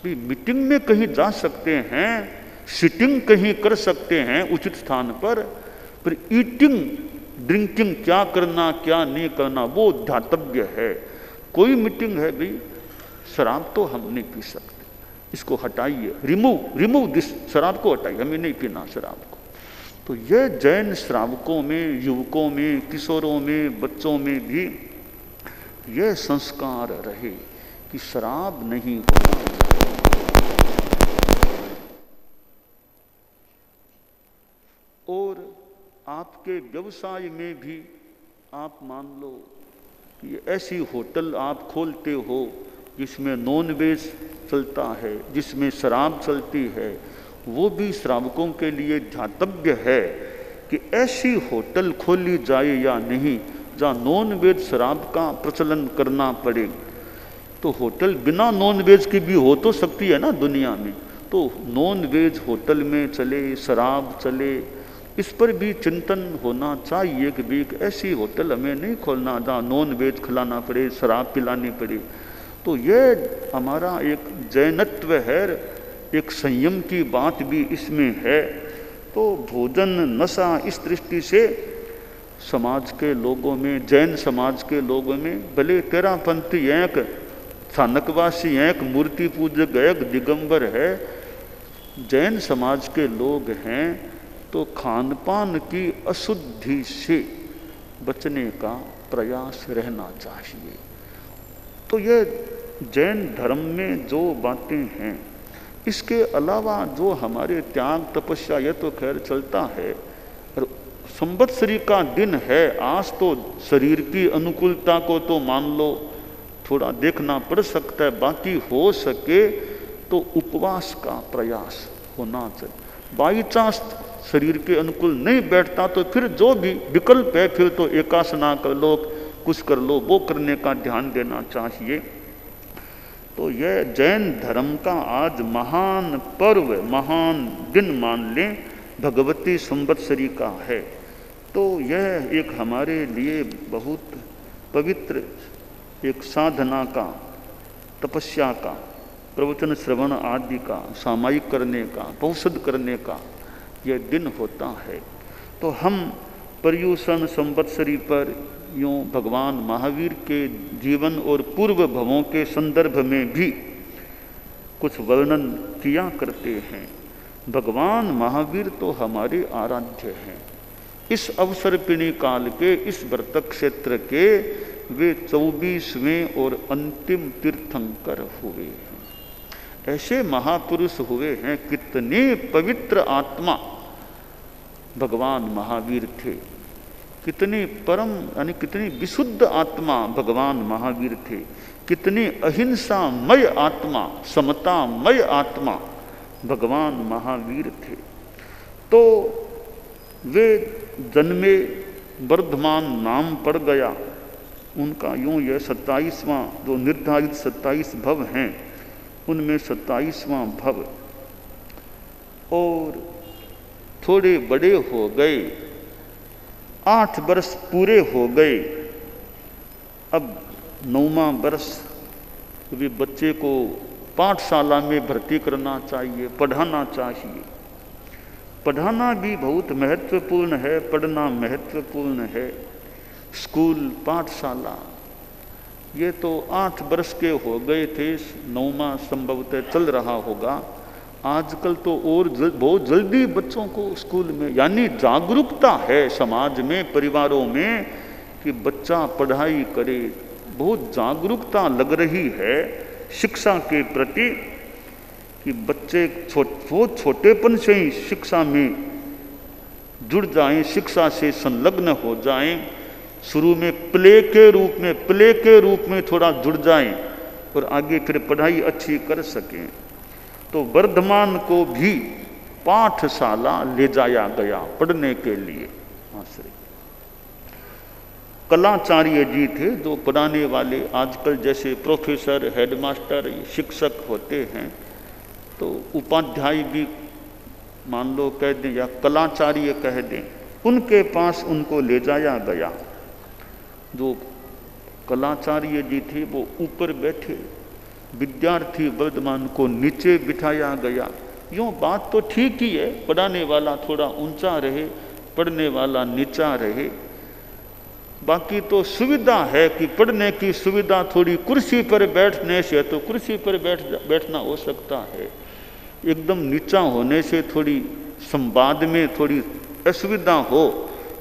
भी मीटिंग में कहीं जा सकते हैं, सिटिंग कहीं कर सकते हैं उचित स्थान पर ईटिंग ड्रिंकिंग क्या करना क्या नहीं करना वो ध्यातव्य है। कोई मीटिंग है भाई, शराब तो हम नहीं पी सकते, इसको हटाइए, रिमूव दिस, शराब को हटाइए, हमें नहीं पीना शराब को। तो यह जैन श्रावकों में, युवकों में, किशोरों में, बच्चों में भी यह संस्कार रहे कि शराब नहीं होना। और आपके व्यवसाय में भी आप मान लो कि ऐसी होटल आप खोलते हो जिसमें नॉन वेज चलता है, जिसमें शराब चलती है, वो भी श्रावकों के लिए ध्यातव्य है कि ऐसी होटल खोली जाए या नहीं जहाँ नॉन वेज शराब का प्रचलन करना पड़े। तो होटल बिना नॉन वेज की भी हो तो सकती है ना दुनिया में, तो नॉन वेज होटल में चले, शराब चले, इस पर भी चिंतन होना चाहिए कि भी एक ऐसी होटल हमें नहीं खोलना जहाँ नॉन वेज खिलाना पड़े, शराब पिलानी पड़े। तो ये हमारा एक जैनत्व है, एक संयम की बात भी इसमें है। तो भोजन नशा इस दृष्टि से समाज के लोगों में, जैन समाज के लोगों में, भले तेरापंथी एक स्थानकवासी एक मूर्ति पूजक एक दिगंबर है, जैन समाज के लोग हैं, तो खान पान की अशुद्धि से बचने का प्रयास रहना चाहिए। तो ये जैन धर्म में जो बातें हैं, इसके अलावा जो हमारे त्याग तपस्या ये तो खैर चलता है। और संवत्सरी का दिन है, आज तो शरीर की अनुकूलता को तो मान लो थोड़ा देखना पड़ सकता है, बाकी हो सके तो उपवास का प्रयास होना चाहिए। बाई चांस शरीर के अनुकूल नहीं बैठता तो फिर जो भी विकल्प है, फिर तो एकासना कर लो, कुछ कर लो, वो करने का ध्यान देना चाहिए। तो यह जैन धर्म का आज महान पर्व, महान दिन मान लें, भगवती संवत्सरी का है। तो यह एक हमारे लिए बहुत पवित्र एक साधना का, तपस्या का, प्रवचन श्रवण आदि का, सामायिक करने का, पौषध करने का यह दिन होता है। तो हम पर्युषण संवत्सरी पर यूँ भगवान महावीर के जीवन और पूर्व भवों के संदर्भ में भी कुछ वर्णन किया करते हैं। भगवान महावीर तो हमारे आराध्य हैं। इस अवसर्पिणी काल के इस व्रत क्षेत्र के वे 24वें और अंतिम तीर्थंकर हुए हैं। ऐसे महापुरुष हुए हैं, कितने पवित्र आत्मा भगवान महावीर थे, कितनी परम यानी कितनी विशुद्ध आत्मा भगवान महावीर थे, कितनी अहिंसामय आत्मा, समतामय आत्मा भगवान महावीर थे। तो वे जन्मे, वर्धमान नाम पड़ गया उनका। यूँ यह 27वां जो निर्धारित 27 भव हैं उनमें 27वां भव। और थोड़े बड़े हो गए, 8 वर्ष पूरे हो गए। अब 9वां वर्ष भी बच्चे को पाठशाला में भर्ती करना चाहिए, पढ़ाना चाहिए। पढ़ाना भी बहुत महत्वपूर्ण है, पढ़ना महत्वपूर्ण है। स्कूल, पाठशाला, ये तो 8 वर्ष के हो गए थे, 9वां संभवतः चल रहा होगा। आजकल तो और बहुत जल्दी बच्चों को स्कूल में, यानी जागरूकता है समाज में, परिवारों में कि बच्चा पढ़ाई करे। बहुत जागरूकता लग रही है शिक्षा के प्रति कि बच्चे बहुत छोटेपन से ही शिक्षा में जुड़ जाएं, शिक्षा से संलग्न हो जाएं। शुरू में प्ले के रूप में थोड़ा जुड़ जाएं और आगे फिर पढ़ाई अच्छी कर सकें। तो वर्धमान को भी पाठशाला ले जाया गया पढ़ने के लिए। आश्रय कलाचार्य जी थे जो पढ़ाने वाले। आजकल जैसे प्रोफेसर, हेडमास्टर, शिक्षक होते हैं, तो उपाध्याय भी मान लो कह दें या कलाचार्य कह दें, उनके पास उनको ले जाया गया। जो कलाचार्य जी थे वो ऊपर बैठे, विद्यार्थी वर्धमान को नीचे बिठाया गया। यूँ बात तो ठीक ही है, पढ़ाने वाला थोड़ा ऊंचा रहे, पढ़ने वाला नीचा रहे। बाकी तो सुविधा है कि पढ़ने की सुविधा थोड़ी कुर्सी पर बैठने से, तो कुर्सी पर बैठना हो सकता है। एकदम नीचा होने से थोड़ी संवाद में थोड़ी असुविधा हो,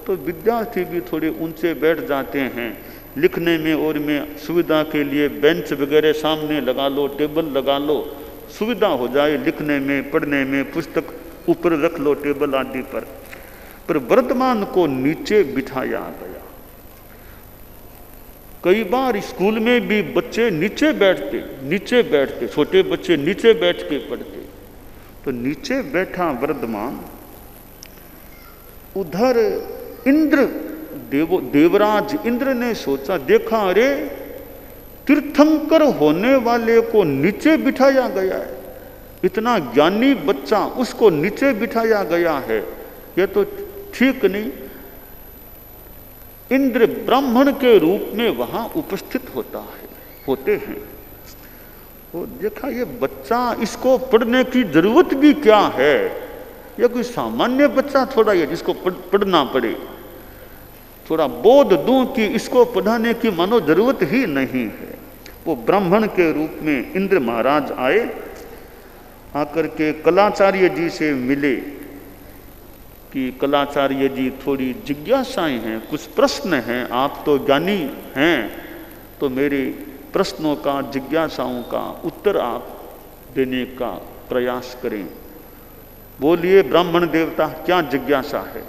तो विद्यार्थी भी थोड़े ऊंचे बैठ जाते हैं। लिखने में और में सुविधा के लिए बेंच वगैरह सामने लगा लो, टेबल लगा लो, सुविधा हो जाए लिखने में, पढ़ने में। पुस्तक ऊपर रख लो टेबल आदि पर वर्धमान को नीचे बिठाया गया। कई बार स्कूल में भी बच्चे नीचे बैठते, छोटे बच्चे नीचे बैठ के पढ़ते। तो नीचे बैठा वर्धमान, उधर इंद्र देवराज इंद्र ने सोचा, देखा अरे तीर्थंकर होने वाले को नीचे बिठाया गया है, इतना ज्ञानी बच्चा उसको नीचे बिठाया गया है, यह तो ठीक नहीं। इंद्र ब्राह्मण के रूप में वहां उपस्थित होते हैं। वो देखा ये बच्चा, इसको पढ़ने की जरूरत भी क्या है, यह कोई सामान्य बच्चा थोड़ा है जिसको पढ़ना पड़े। थोड़ा बोध दूं कि इसको पढ़ाने की मानो जरूरत ही नहीं है। वो ब्राह्मण के रूप में इंद्र महाराज आए, आकर के कलाचार्य जी से मिले कि कलाचार्य जी थोड़ी जिज्ञासाएं हैं, कुछ प्रश्न हैं, आप तो ज्ञानी हैं, तो मेरे प्रश्नों का, जिज्ञासाओं का उत्तर आप देने का प्रयास करें। बोलिए ब्राह्मण देवता, क्या जिज्ञासा है?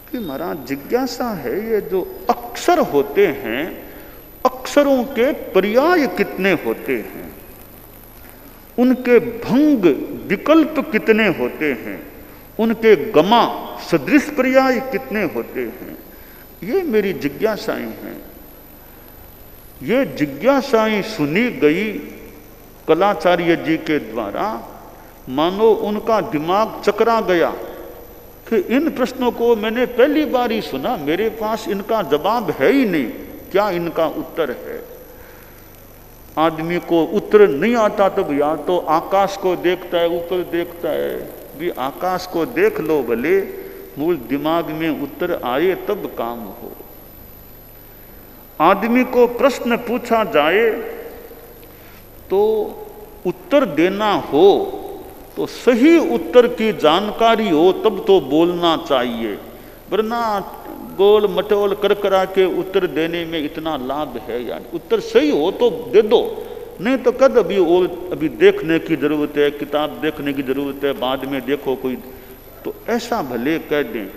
कि महाराज जिज्ञासा है ये जो अक्षर होते हैं, अक्षरों के पर्याय कितने होते हैं, उनके भंग विकल्प कितने होते हैं, उनके गमा सदृश पर्याय कितने होते हैं, ये मेरी जिज्ञासाएं हैं। ये जिज्ञासाएं सुनी गई कलाचार्य जी के द्वारा, मानो उनका दिमाग चकरा गया कि इन प्रश्नों को मैंने पहली बार ही सुना, मेरे पास इनका जवाब है ही नहीं, क्या इनका उत्तर है? आदमी को उत्तर नहीं आता तब या तो आकाश को देखता है, ऊपर देखता है, भी आकाश को देख लो भले, मूल दिमाग में उत्तर आए तब काम हो। आदमी को प्रश्न पूछा जाए तो उत्तर देना हो तो सही उत्तर की जानकारी हो तब तो बोलना चाहिए, वरना गोल मटोल कर करा के उत्तर देने में इतना लाभ है यार। उत्तर सही हो तो दे दो, नहीं तो कद अभी देखने की जरूरत है, किताब देखने की जरूरत है, बाद में देखो कोई, तो ऐसा भले कह दें।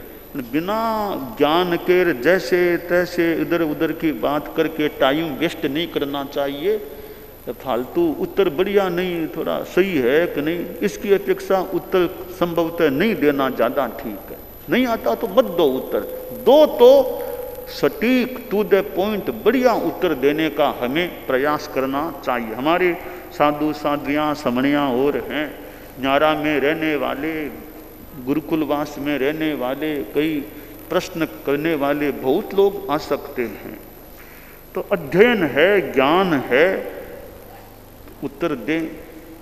बिना ज्ञान के जैसे तैसे इधर उधर की बात करके टाइम वेस्ट नहीं करना चाहिए। फालतू उत्तर बढ़िया नहीं, थोड़ा सही है कि नहीं, इसकी अपेक्षा उत्तर संभवतः नहीं देना ज़्यादा ठीक है। नहीं आता तो मत दो उत्तर, दो तो सटीक टू द पॉइंट बढ़िया उत्तर देने का हमें प्रयास करना चाहिए। हमारे साधु साध्वियाँ समणियाँ और हैं, न्यारा में रहने वाले, गुरुकुलवास में रहने वाले, कई प्रश्न करने वाले बहुत लोग आ सकते हैं। तो अध्ययन है, ज्ञान है, उत्तर दें,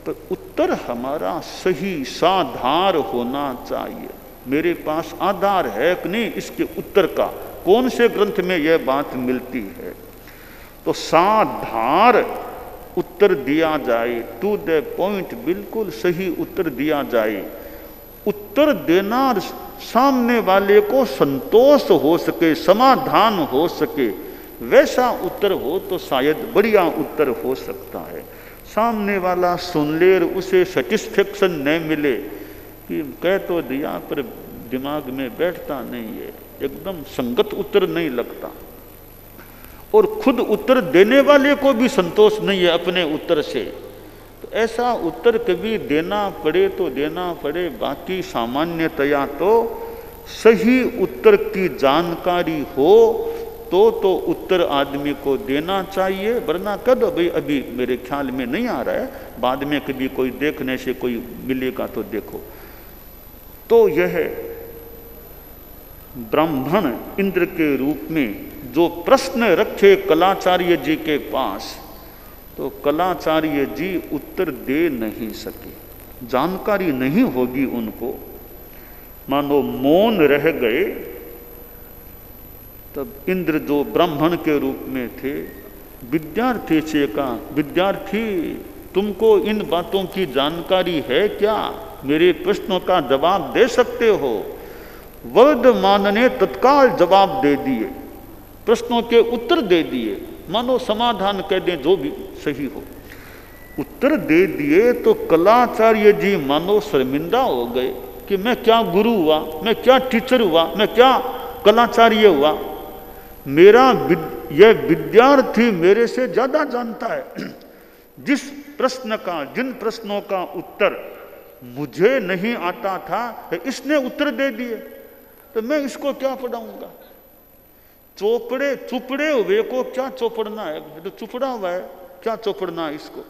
तो उत्तर हमारा सही साधार होना चाहिए। मेरे पास आधार है कि नहीं इसके उत्तर का, कौन से ग्रंथ में यह बात मिलती है, तो साधार उत्तर दिया जाए, टू द पॉइंट बिल्कुल सही उत्तर दिया जाए। उत्तर देना सामने वाले को संतोष हो सके, समाधान हो सके, वैसा उत्तर हो तो शायद बढ़िया उत्तर हो सकता है। सामने वाला सुन ले और उसे सेटिस्फेक्शन न मिले कि कह तो दिया पर दिमाग में बैठता नहीं है, एकदम संगत उत्तर नहीं लगता, और खुद उत्तर देने वाले को भी संतोष नहीं है अपने उत्तर से, तो ऐसा उत्तर कभी देना पड़े तो देना पड़े। बाकी सामान्यतया तो सही उत्तर की जानकारी हो तो उत्तर आदमी को देना चाहिए, वरना कद अभी मेरे ख्याल में नहीं आ रहा है, बाद में कभी कोई देखने से कोई मिलेगा तो देखो। तो यह ब्राह्मण इंद्र के रूप में जो प्रश्न रखे कलाचार्य जी के पास, तो कलाचार्य जी उत्तर दे नहीं सके, जानकारी नहीं होगी उनको, मानो मौन रह गए। तब इंद्र जो ब्राह्मण के रूप में थे, विद्यार्थी से कहा, विद्यार्थी तुमको इन बातों की जानकारी है क्या, मेरे प्रश्नों का जवाब दे सकते हो। वर्धमान ने तत्काल जवाब दे दिए, प्रश्नों के उत्तर दे दिए, मानो समाधान कह दें जो भी सही हो, उत्तर दे दिए। तो कलाचार्य जी मानो शर्मिंदा हो गए कि मैं क्या गुरु हुआ, मैं क्या टीचर हुआ, मैं क्या कलाचार्य हुआ, मेरा यह विद्यार्थी मेरे से ज्यादा जानता है। जिस प्रश्न का, जिन प्रश्नों का उत्तर मुझे नहीं आता था, इसने उत्तर दे दिए, तो मैं इसको क्या पढ़ाऊंगा। चोपड़े चुपड़े हुए को क्या चौपड़ना है, तो चुपड़ा हुआ है, क्या चौपड़ना है इसको।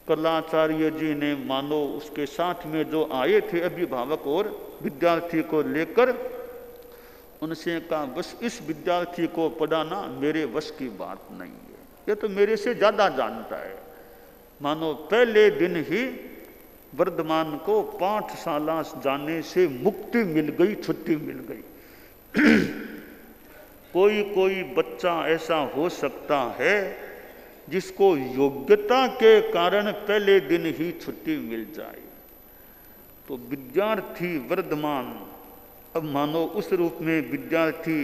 कलाचार्य जी ने मानो उसके साथ में जो आए थे अभिभावक और विद्यार्थी को लेकर, उनसे कहा बस इस विद्यार्थी को पढ़ाना मेरे वश की बात नहीं है, ये तो मेरे से ज्यादा जानता है। मानो पहले दिन ही वर्धमान को पाठशाला जाने से मुक्ति मिल गई, छुट्टी मिल गई। कोई बच्चा ऐसा हो सकता है जिसको योग्यता के कारण पहले दिन ही छुट्टी मिल जाए, तो विद्यार्थी वर्धमान अब मानो उस रूप में विद्यार्थी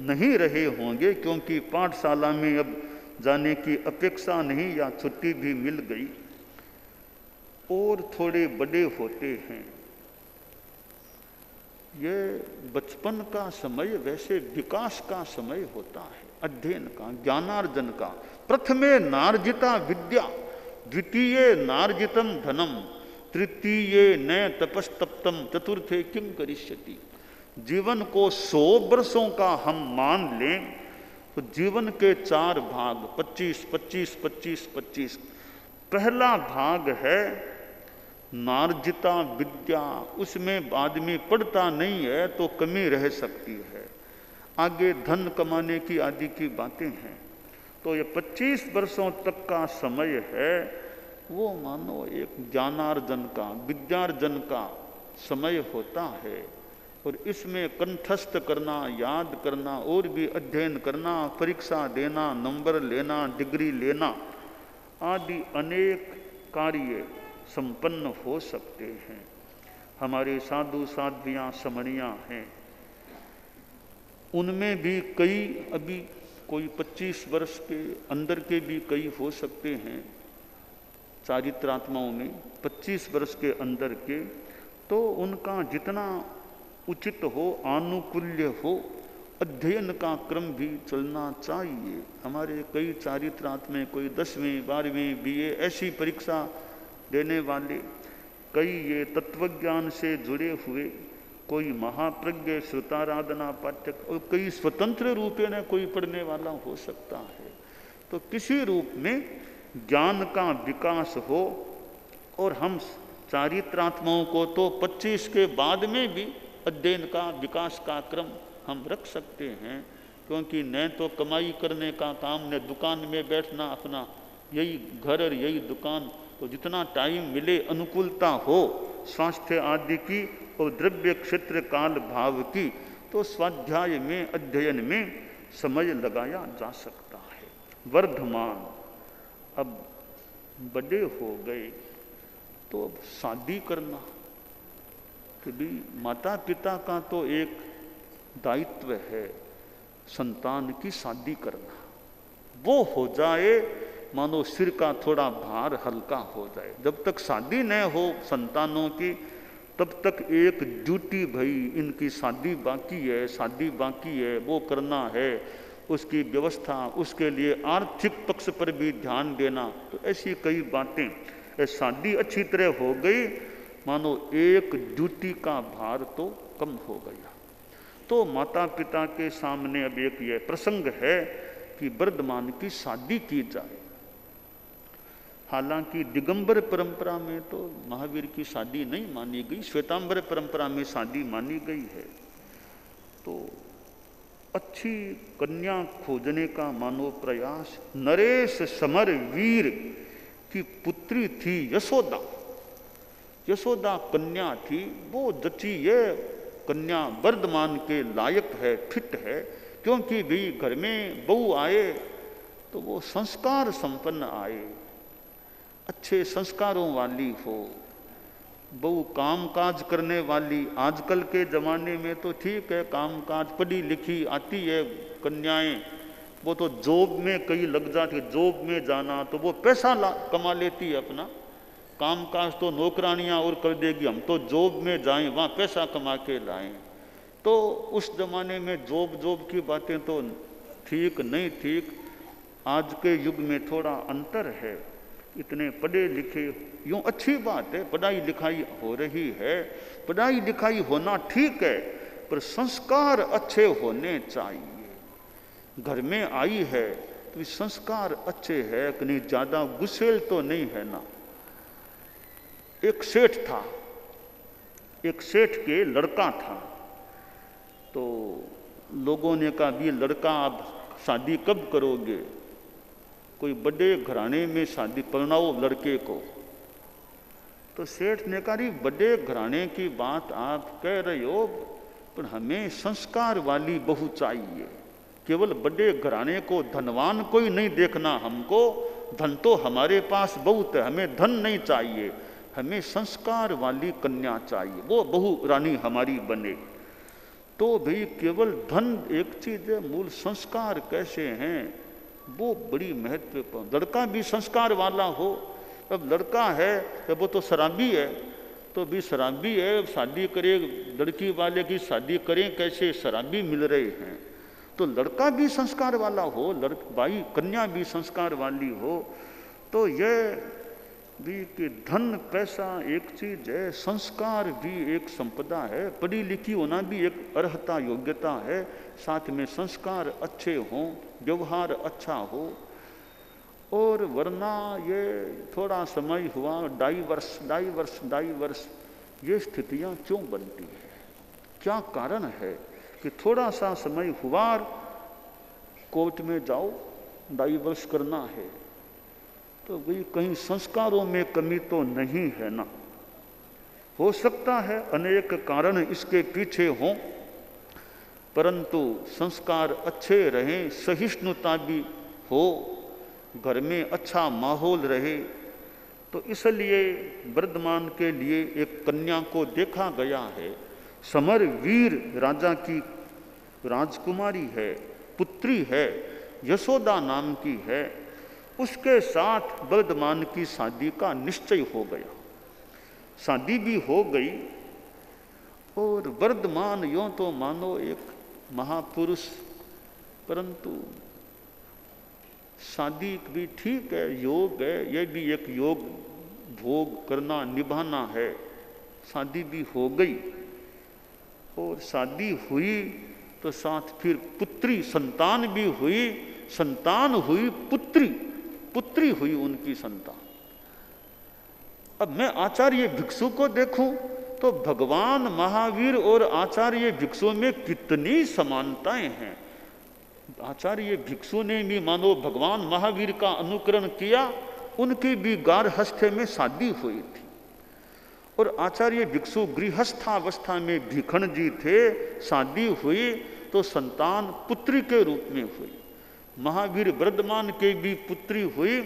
नहीं रहे होंगे, क्योंकि पाठशाला में अब जाने की अपेक्षा नहीं या छुट्टी भी मिल गई, और थोड़े बड़े होते हैं। ये बचपन का समय वैसे विकास का समय होता है, अध्ययन का, ज्ञानार्जन का। प्रथमे नार्जिता विद्या, द्वितीय नार्जितम धनम, तृतीय न तपस्तप्तम, चतुर्थे किम करिष्यति। जीवन को 100 वर्षों का हम मान लें तो जीवन के 4 भाग 25 25 25 25। पहला भाग है नार्जिता विद्या, उसमें आदमी पढ़ता नहीं है तो कमी रह सकती है, आगे धन कमाने की आदि की बातें हैं। तो ये 25 वर्षों तक का समय है, वो मानो एक ज्ञानार्जन का, विद्यार्जन का समय होता है, और इसमें कंठस्थ करना, याद करना, और भी अध्ययन करना, परीक्षा देना, नंबर लेना, डिग्री लेना आदि अनेक कार्य संपन्न हो सकते हैं। हमारे साधु साध्वियाँ समणियाँ हैं, उनमें भी कई अभी कोई 25 वर्ष के अंदर के भी कई हो सकते हैं चारित्रात्माओं में, 25 वर्ष के अंदर के, तो उनका जितना उचित हो, आनुकूल्य हो, अध्ययन का क्रम भी चलना चाहिए। हमारे कई चारित्रात्मा, कोई 10वीं 12वीं BA ऐसी परीक्षा देने वाले, कई ये तत्वज्ञान से जुड़े हुए, कोई महाप्रज्ञ श्रुताराधना पाठक, और कई स्वतंत्र रूपे ने कोई पढ़ने वाला हो सकता है। तो किसी रूप में ज्ञान का विकास हो, और हम चारित्रात्माओं को तो 25 के बाद में भी अध्ययन का विकास का क्रम हम रख सकते हैं, क्योंकि न तो कमाई करने का काम, न दुकान में बैठना अपना, यही घर और यही दुकान, तो जितना टाइम मिले, अनुकूलता हो स्वास्थ्य आदि की और द्रव्य क्षेत्र काल भाव की, तो स्वाध्याय में अध्ययन में समय लगाया जा सकता है। वर्धमान अब बड़े हो गए तो अब शादी करना, कि भी माता पिता का तो एक दायित्व है संतान की शादी करना। वो हो जाए मानो सिर का थोड़ा भार हल्का हो जाए। जब तक शादी न हो संतानों की, तब तक एक ड्यूटी, भाई इनकी शादी बाकी है, शादी बाकी है, वो करना है, उसकी व्यवस्था, उसके लिए आर्थिक पक्ष पर भी ध्यान देना। तो ऐसी कई बातें, शादी अच्छी तरह हो गई मानो एक ड्यूटी का भार तो कम हो गया। तो माता पिता के सामने अब एक ये प्रसंग है कि वर्धमान की शादी की जाए। हालांकि दिगंबर परंपरा में तो महावीर की शादी नहीं मानी गई, श्वेतांबर परंपरा में शादी मानी गई है। तो अच्छी कन्या खोजने का मानो प्रयास। नरेश समर वीर की पुत्री थी यशोदा, यशोदा कन्या थी, वो जची ये कन्या वर्धमान के लायक है, फिट है, क्योंकि भी घर में बहू आए तो वो संस्कार संपन्न आए, अच्छे संस्कारों वाली हो, बहू काम काज करने वाली। आजकल के ज़माने में तो ठीक है, काम काज पढ़ी लिखी आती है कन्याएं, वो तो जॉब में कई लग जाती है, जॉब में जाना तो वो पैसा कमा लेती है अपना, काम काज तो नौकरानियाँ और कर देगी, हम तो जॉब में जाएं, वहाँ पैसा कमा के लाएं। तो उस ज़माने में जॉब की बातें तो ठीक नहीं ठीक। आज के युग में थोड़ा अंतर है, इतने पढ़े लिखे, यूँ अच्छी बात है, पढ़ाई लिखाई हो रही है, पढ़ाई लिखाई होना ठीक है, पर संस्कार अच्छे होने चाहिए। घर में आई है तो संस्कार अच्छे है कि नहीं, ज़्यादा गुस्सेल तो नहीं है ना। एक सेठ था, एक सेठ के लड़का था, तो लोगों ने कहा भी लड़का आप शादी कब करोगे, कोई बड़े घराने में शादी पढ़ाओ लड़के को। तो सेठ ने कहा बड़े घराने की बात आप कह रहे हो, पर हमें संस्कार वाली बहू चाहिए। केवल बड़े घराने को धनवान कोई नहीं देखना, हमको धन तो हमारे पास बहुत है, हमें धन नहीं चाहिए, हमें संस्कार वाली कन्या चाहिए, वो बहू रानी हमारी बने। तो भाई केवल धन एक चीज़ है, मूल संस्कार कैसे हैं वो बड़ी महत्वपूर्ण। लड़का भी संस्कार वाला हो। अब लड़का है तो वो तो शराबी है, तो भी शराबी है, शादी करे, लड़की वाले की शादी करें कैसे, शराबी मिल रहे हैं। तो लड़का भी संस्कार वाला हो, भाई कन्या भी संस्कार वाली हो। तो यह भी कि धन पैसा एक चीज है, संस्कार भी एक संपदा है, पढ़ी लिखी होना भी एक अर्हता योग्यता है, साथ में संस्कार अच्छे हों, व्यवहार अच्छा हो। और वरना ये थोड़ा समय हुआ डाइवर्स ये स्थितियां क्यों बनती है, क्या कारण है कि थोड़ा सा समय हुआ कोर्ट में जाओ डाइवर्स करना है, तो भाई कहीं संस्कारों में कमी तो नहीं है ना। हो सकता है अनेक कारण इसके पीछे हों, परंतु संस्कार अच्छे रहें, सहिष्णुता भी हो, घर में अच्छा माहौल रहे, तो इसलिए वर्धमान के लिए एक कन्या को देखा गया है, समर वीर राजा की राजकुमारी है, पुत्री है, यशोदा नाम की है। उसके साथ वर्धमान की शादी का निश्चय हो गया। शादी भी हो गई और वर्धमान यों तो मानो एक महापुरुष, परंतु शादी भी ठीक है, योग है, यह भी एक योग, भोग करना निभाना है। शादी भी हो गई और शादी हुई तो साथ फिर पुत्री संतान भी हुई, संतान हुई पुत्री, पुत्री हुई उनकी संतान। अब मैं आचार्य भिक्षु को देखूं तो भगवान महावीर और आचार्य भिक्षु में कितनी समानताएं हैं। आचार्य भिक्षु ने भी मानो भगवान महावीर का अनुकरण किया, उनकी भी गारहस्थ्य में शादी हुई थी। और आचार्य भिक्षु गृहस्थावस्था में भिखण जी थे, शादी हुई तो संतान पुत्री के रूप में हुई। महावीर वर्धमान के भी पुत्री हुई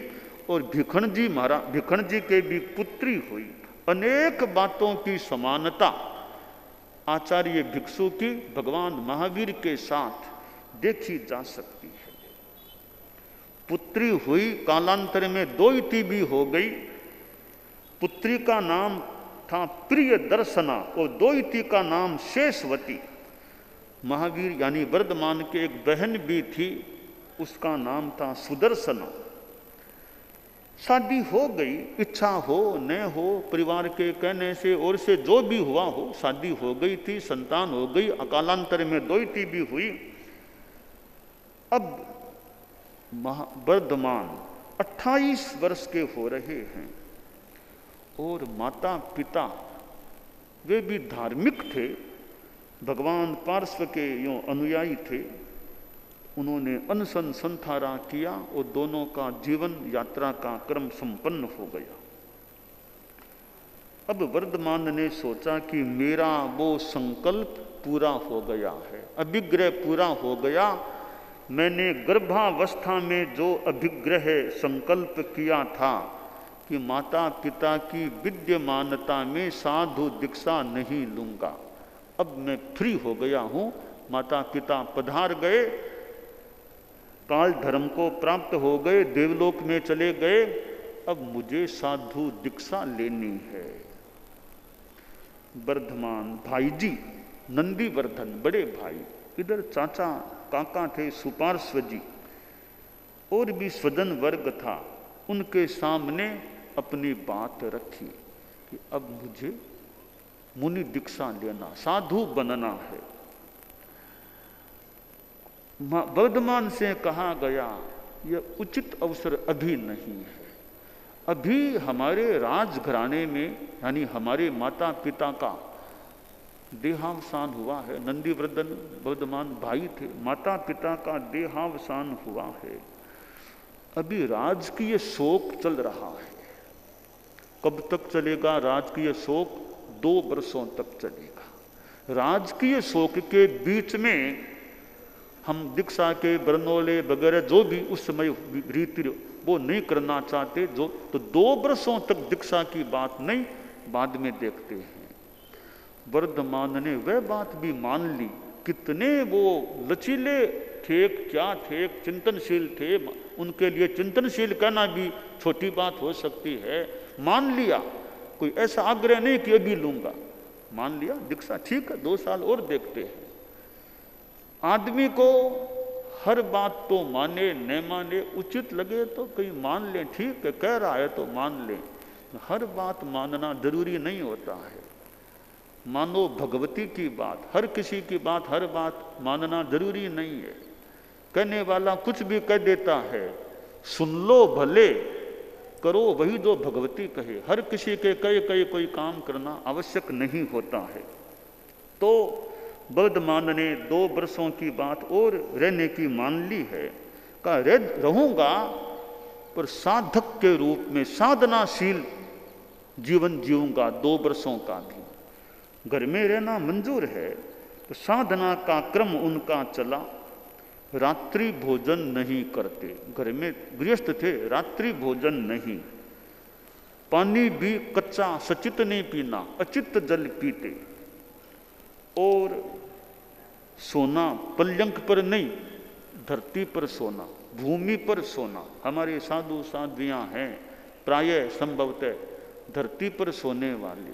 और भिखण जी के भी पुत्री हुई। अनेक बातों की समानता आचार्य भिक्षु की भगवान महावीर के साथ देखी जा सकती है। पुत्री हुई, कालांतर में द्वैती भी हो गई। पुत्री का नाम था प्रिय दर्शना और द्वैती का नाम शेषवती। महावीर यानी वर्धमान के एक बहन भी थी, उसका नाम था सुदर्शना। शादी हो गई, इच्छा हो न हो, परिवार के कहने से और से जो भी हुआ हो, शादी हो गई थी, संतान हो गई, अकालांतर में द्वैती भी हुई। अब वर्धमान 28 वर्ष के हो रहे हैं और माता पिता वे भी धार्मिक थे, भगवान पार्श्व के यों अनुयायी थे। उन्होंने अनशन संथारा किया और दोनों का जीवन यात्रा का क्रम संपन्न हो गया। अब वर्धमान ने सोचा कि मेरा वो संकल्प पूरा हो गया है, अभिग्रह पूरा हो गया। मैंने गर्भावस्था में जो अभिग्रह संकल्प किया था कि माता पिता की विद्यमानता में साधु दीक्षा नहीं लूंगा, अब मैं फ्री हो गया हूँ। माता पिता पधार गए, काल धर्म को प्राप्त हो गए, देवलोक में चले गए, अब मुझे साधु दीक्षा लेनी है। वर्धमान भाई जी नंदीवर्धन बड़े भाई, इधर चाचा काका थे सुपार्श्व जी, और भी स्वजन वर्ग था, उनके सामने अपनी बात रखी कि अब मुझे मुनि दीक्षा लेना, साधु बनना है। वर्धमान से कहा गया यह उचित अवसर अभी नहीं है, अभी हमारे राजघराने में यानी हमारे माता पिता का देहावसान हुआ है। नंदीवर्धन वर्धमान भाई थे, माता पिता का देहावसान हुआ है, अभी राजकीय शोक चल रहा है। कब तक चलेगा राजकीय शोक? 2 वर्षों तक चलेगा। राजकीय शोक के बीच में हम दीक्षा के बरनौले वगैरह जो भी उस समय रीति वो नहीं करना चाहते, जो तो 2 वर्षों तक दीक्षा की बात नहीं, बाद में देखते हैं। वर्धमान ने वह बात भी मान ली। कितने वो लचीले थे, क्या थे, चिंतनशील थे, उनके लिए चिंतनशील कहना भी छोटी बात हो सकती है। मान लिया, कोई ऐसा आग्रह नहीं कि अभी लूंगा, मान लिया दीक्षा, ठीक है 2 साल और देखते हैं। आदमी को हर बात तो माने न माने, उचित लगे तो कहीं मान ले, ठीक है कह रहा है तो मान ले, हर बात मानना जरूरी नहीं होता है। मानो भगवती की बात, हर किसी की बात, हर बात मानना जरूरी नहीं है। कहने वाला कुछ भी कह देता है, सुन लो भले, करो वही जो भगवती कहे। हर किसी के कहे कोई काम करना आवश्यक नहीं होता है। तो वर्धमान ने 2 वर्षों की बात और रहने की मान ली है। का रहूंगा पर साधक के रूप में साधनाशील जीवन जीऊंगा 2 वर्षों का भी। घर में रहना मंजूर है, तो साधना का क्रम उनका चला। रात्रि भोजन नहीं करते, घर में गृहस्थ थे, रात्रि भोजन नहीं। पानी भी कच्चा सचित नहीं पीना, अचित जल पीते। और सोना पर्यंक पर नहीं, धरती पर सोना, भूमि पर सोना। हमारे साधु साध्वियाँ हैं प्रायः संभवतः धरती पर सोने वाले।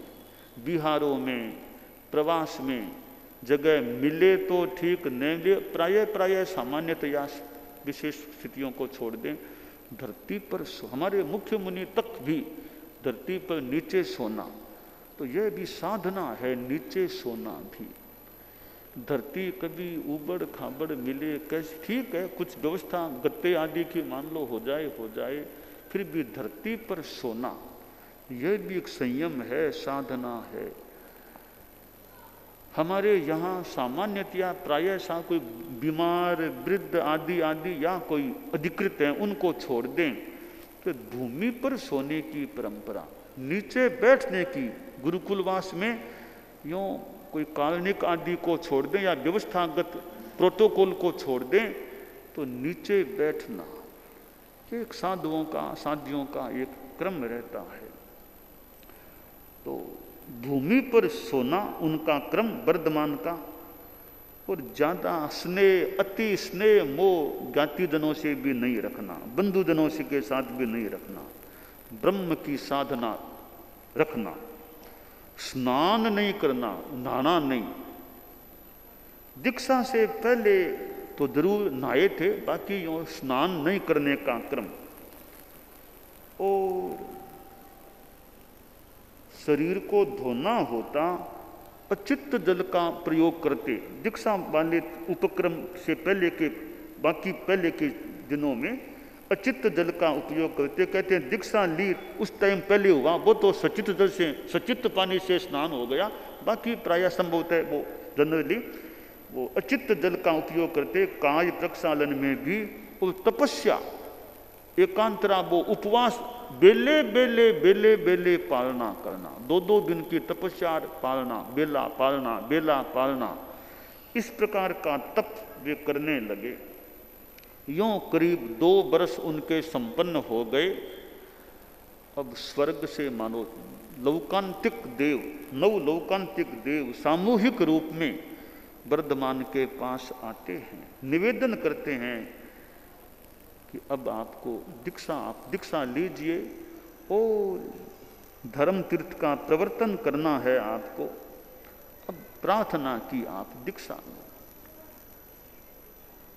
बिहारों में, प्रवास में जगह मिले तो ठीक, नहीं मिले प्रायः सामान्यतया विशेष स्थितियों को छोड़ दें, धरती पर हमारे मुख्य मुनि तक भी धरती पर नीचे सोना, तो यह भी साधना है, नीचे सोना भी। धरती कभी उबड़ खाबड़ मिले कैसे, ठीक है कुछ व्यवस्था गत्ते आदि की मान लो हो जाए, फिर भी धरती पर सोना यह भी एक संयम है, साधना है। हमारे यहाँ सामान्यतया प्रायः सा कोई बीमार वृद्ध आदि या कोई अधिकृत हैं उनको छोड़ दें, तो भूमि पर सोने की परंपरा, नीचे बैठने की, गुरुकुलवास में यूँ कोई काल्पनिक आदि को छोड़ दें या व्यवस्थागत प्रोटोकॉल को छोड़ दें, तो नीचे बैठना एक साधुओं का, साधियों का एक क्रम रहता है। तो भूमि पर सोना उनका क्रम वर्धमान का। और ज़्यादा स्नेह, अति स्नेह मोह ज्ञातिजनों से भी नहीं रखना, बंधुजनों से के साथ भी नहीं रखना, ब्रह्म की साधना रखना। स्नान नहीं करना, नहाना नहीं। दीक्षा से पहले तो जरूर नहाए थे, बाकी यूँ स्नान नहीं करने का क्रम। और शरीर को धोना होता, अचित जल का प्रयोग करते। दीक्षा वाले उपक्रम से पहले के, बाकी पहले के दिनों में अचित जल का उपयोग करते। कहते हैं दीक्षा ली उस टाइम पहले हुआ, वो तो सचित जल से, सचित पानी से स्नान हो गया, बाकी प्रायः संभवतः वो जनरली वो अचित जल का उपयोग करते। काय प्रक्षालन में भी वो तपस्या, एकांतरा, वो उपवास बेले पालना करना, 2 दिन की तपस्या पालना, बेला पालना, इस प्रकार का तप वे करने लगे। यूँ करीब 2 वर्ष उनके संपन्न हो गए। अब स्वर्ग से मानो लौकांतिक देव, नवलौकांतिक देव सामूहिक रूप में वर्धमान के पास आते हैं, निवेदन करते हैं कि अब आपको दीक्षा, आप दीक्षा लीजिए और धर्म तीर्थ का प्रवर्तन करना है आपको। अब प्रार्थना की आप दीक्षा लो।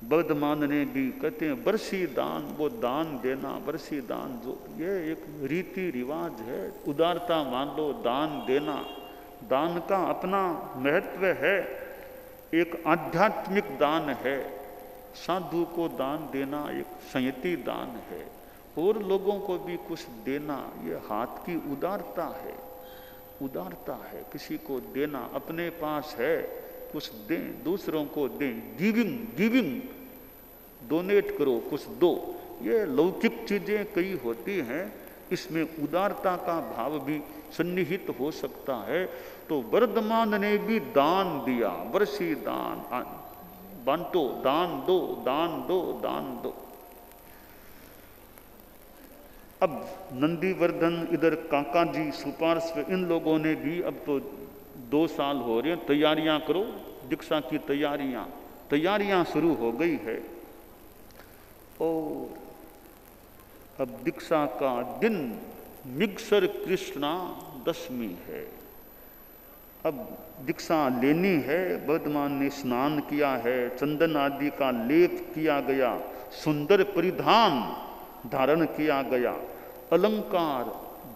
वर्धमान ने भी कहते हैं वर्षी दान, वो दान देना, वर्षी दान, जो ये एक रीति रिवाज है, उदारता मान लो, दान देना। दान का अपना महत्व है, एक आध्यात्मिक दान है। साधु को दान देना एक संयति दान है, और लोगों को भी कुछ देना, ये हाथ की उदारता है, उदारता है। किसी को देना, अपने पास है कुछ दें, दूसरों को दें, गिविंग, डोनेट करो, कुछ दो। ये लौकिक चीज़ें कई होती हैं, इसमें उदारता का भाव भी सन्निहित हो सकता है। तो वर्धमान ने भी दान दिया, वर्षी दान, बांटो, दान दो, दान दो, दान दो। अब नंदीवर्धन, इधर काका जी सुपार्श्व, इन लोगों ने भी अब तो 2 साल हो रहे हैं, तैयारियां करो, दीक्षा की तैयारियां शुरू हो गई है। और अब दीक्षा का दिन मिगसर कृष्णा दशमी है। अब दीक्षा लेनी है। वर्धमान ने स्नान किया है, चंदन आदि का लेप किया गया, सुंदर परिधान धारण किया गया, अलंकार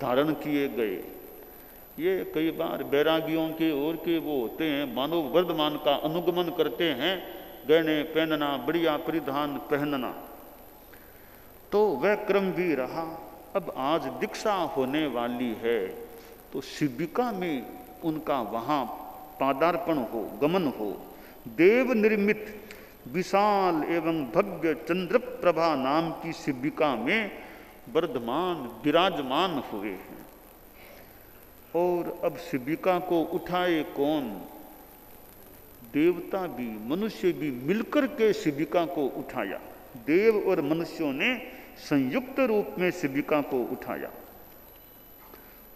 धारण किए गए। ये कई बार बैरागियों के और के वो होते हैं, मानो वर्धमान का अनुगमन करते हैं, गहने पहनना, बढ़िया परिधान पहनना, तो वह क्रम भी रहा। अब आज दीक्षा होने वाली है, तो शिविका में उनका वहाँ पादार्पण हो, गमन हो। देव निर्मित विशाल एवं भव्य चंद्रप्रभा नाम की शिविका में वर्धमान विराजमान हुए हैं। और अब शिविका को उठाए कौन? देवता भी, मनुष्य भी मिलकर के शिविका को उठाया। देव और मनुष्यों ने संयुक्त रूप में शिविका को उठाया।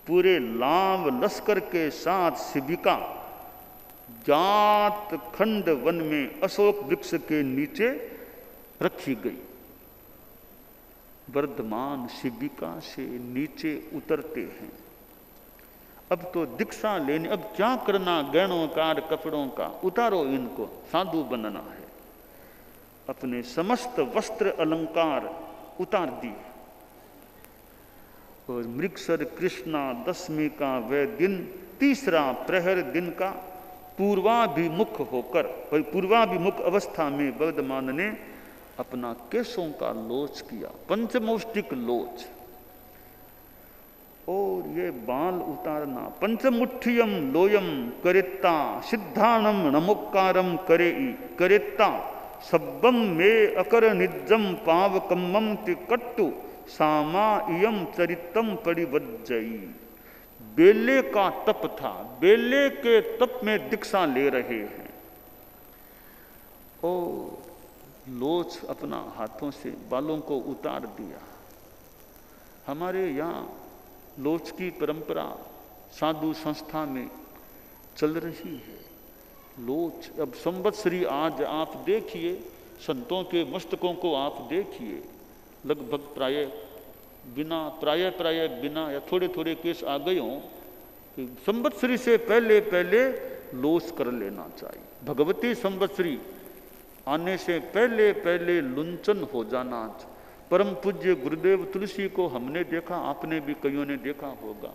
पूरे लाव लश्कर के साथ शिबिका जात खंड वन में अशोक वृक्ष के नीचे रखी गई। वर्धमान शिबिका से नीचे उतरते हैं। अब तो दीक्षा लेनी, अब क्या करना, गहनों का कपड़ों का उतारो, इनको साधु बनना है। अपने समस्त वस्त्र अलंकार उतार दिए और मृगसर कृष्णा दशमी का वह दिन, तीसरा प्रहर दिन का पूर्वाभिमुख होकर, पूर्वाभिमुख अवस्था में वर्धमान ने अपना केशों का लोच किया, पंचमौष्टिक लोच। और ये बाल उतारना, पंचमुठ्ठियम लोयम करेत्ता सिद्धानम नमोक्कारम करेत्ता सब्बम में अकर निजम पावकम्मम तिकट्टु सामा इयम चरितम परिवज्जयी। बेले का तप था, बेले के तप में दीक्षा ले रहे हैं। और लोच अपना हाथों से बालों को उतार दिया। हमारे यहाँ लोच की परंपरा साधु संस्था में चल रही है। लोच, अब संवत्सरी आज आप देखिए, संतों के मस्तकों को आप देखिए, लगभग प्राय बिना या थोड़े थोड़े केस आ गए हों। संवत्सरी से पहले पहले लोच कर लेना चाहिए। भगवती संवत्सरी आने से पहले पहले लुंचन हो जाना। परम पूज्य गुरुदेव तुलसी को हमने देखा, आपने भी कईयों ने देखा होगा।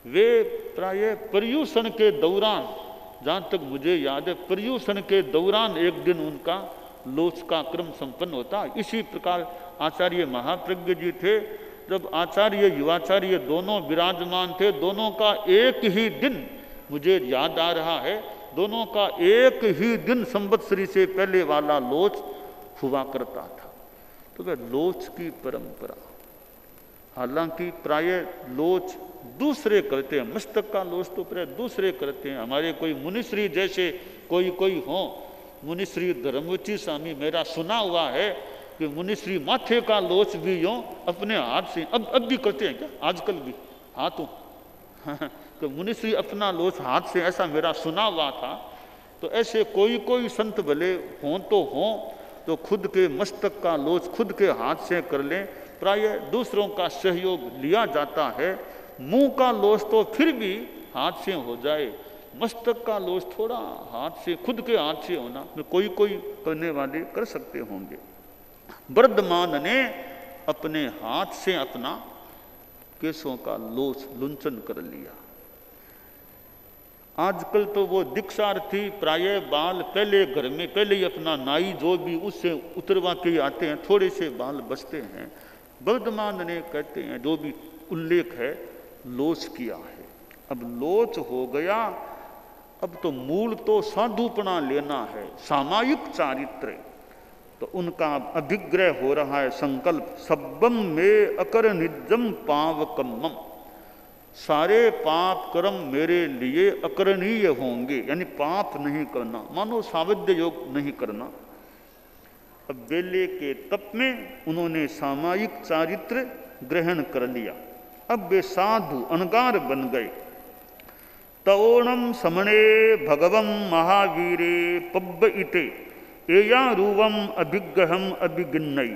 वे प्राय पर्यूषण के दौरान, जहाँ तक मुझे याद है, पर्यूषण के दौरान एक दिन उनका लोच का क्रम संपन्न होता। इसी प्रकार आचार्य महाप्रज्ञ जी थे, जब आचार्य युवाचार्य दोनों विराजमान थे, दोनों का एक ही दिन मुझे याद आ रहा है, दोनों का एक ही दिन संवत्सरी से पहले वाला लोच हुआ करता था। तो वह लोच की परंपरा, हालांकि प्राय लोच दूसरे करते हैं, मस्तक का लोच तो प्राय दूसरे करते हैं। हमारे कोई मुनिश्री जैसे कोई हो, मुनिश्री धर्मवती स्वामी, मेरा सुना हुआ है कि मुनिश्री माथे का लोच भी यूं अपने हाथ से, अब भी करते हैं क्या, आजकल भी हाथों तो मुनिश्री अपना लोच हाथ से, ऐसा मेरा सुना हुआ था। तो ऐसे कोई संत भले हों तो खुद के मस्तक का लोच खुद के हाथ से कर लें। प्राय दूसरों का सहयोग लिया जाता है। मुंह का लोच तो फिर भी हाथ से हो जाए, मस्तक का लोच थोड़ा हाथ से, खुद के हाथ से होना कोई करने वाले कर सकते होंगे। वर्धमान ने अपने हाथ से अपना केशों का लोच लुंचन कर लिया। आजकल तो वो दीक्षार्थी प्राय बाल पहले घर में पहले ही अपना नाई जो भी उससे उतरवा के आते हैं, थोड़े से बाल बचते हैं। वर्धमान ने कहते हैं जो भी उल्लेख है लोच किया है। अब लोच हो गया, अब तो मूल तो साधुपना लेना है, सामायिक चारित्र। तो उनका अभिग्रह हो रहा है संकल्प, सब्बम में अकर निजम पावकम्मम, सारे पाप कर्म मेरे लिए अकरणीय होंगे, यानी पाप नहीं करना, मानो सावध्य योग नहीं करना। अब बेले के तप में उन्होंने सामायिक चारित्र ग्रहण कर लिया। अब वे साधु अनगार बन गए। तओणम समणे भगवम महावीरे पब्ब इते एयारूवम अभिग्रहम अभिगिन्नई